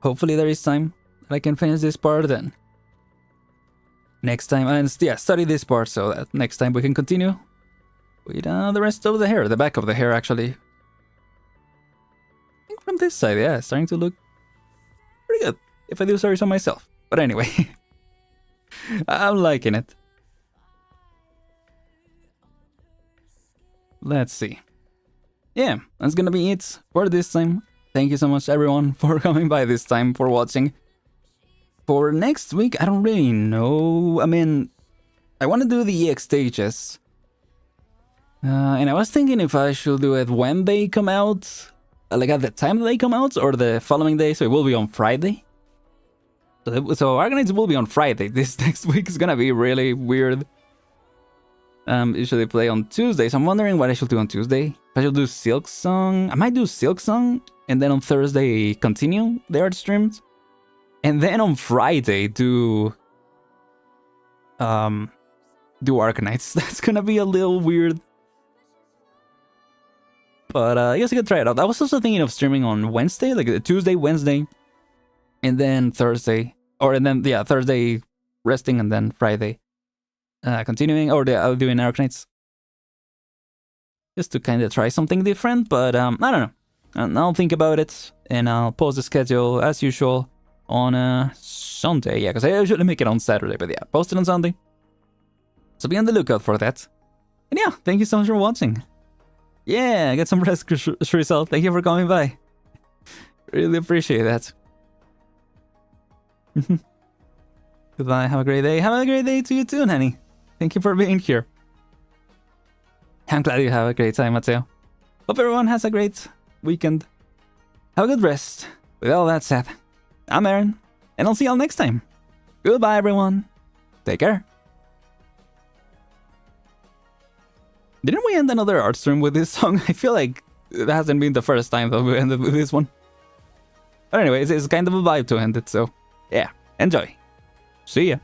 hopefully there is time that I can finish this part then. Next time, and study this part so that next time we can continue with the rest of the hair, the back of the hair actually. I think from this side, yeah, it's starting to look pretty good, if I do say so myself. But anyway, I'm liking it. Let's see. Yeah, that's gonna be it for this time. Thank you so much everyone for coming by this time, for watching. For next week, I don't really know. I mean, I want to do the EX stages. And I was thinking if I should do it when they come out, like at the time that they come out, or the following day, so it will be on Friday. So Arknights will be on Friday. This next week is gonna be really weird. Usually play on Tuesday, so I'm wondering what I should do on Tuesday. If I should do Silk Song, I might do Silk Song, and then on Thursday continue the art streams, and then on Friday do Arknights. That's gonna be a little weird, but I guess I could try it out. I was also thinking of streaming on Wednesday, like Tuesday, Wednesday, and then Thursday, Thursday resting, and then Friday continuing, or I'll do in Arknights, just to kind of try something different. But I don't know. I'll think about it, and I'll post the schedule as usual on Sunday. Yeah, because I usually make it on Saturday, but yeah, post it on Sunday. So be on the lookout for that. And yeah, thank you so much for watching. Yeah, get some rest, Shrisal. Thank you for coming by. Really appreciate that. Goodbye. Have a great day. Have a great day to you too, Nanny. Thank you for being here. I'm glad you have a great time, Mateo. Hope everyone has a great weekend. Have a good rest. With all that said, I'm Aren, and I'll see y'all next time. Goodbye, everyone. Take care. Didn't we end another art stream with this song? I feel like it hasn't been the first time that we ended with this one. But anyway, it's kind of a vibe to end it, so yeah, enjoy. See ya.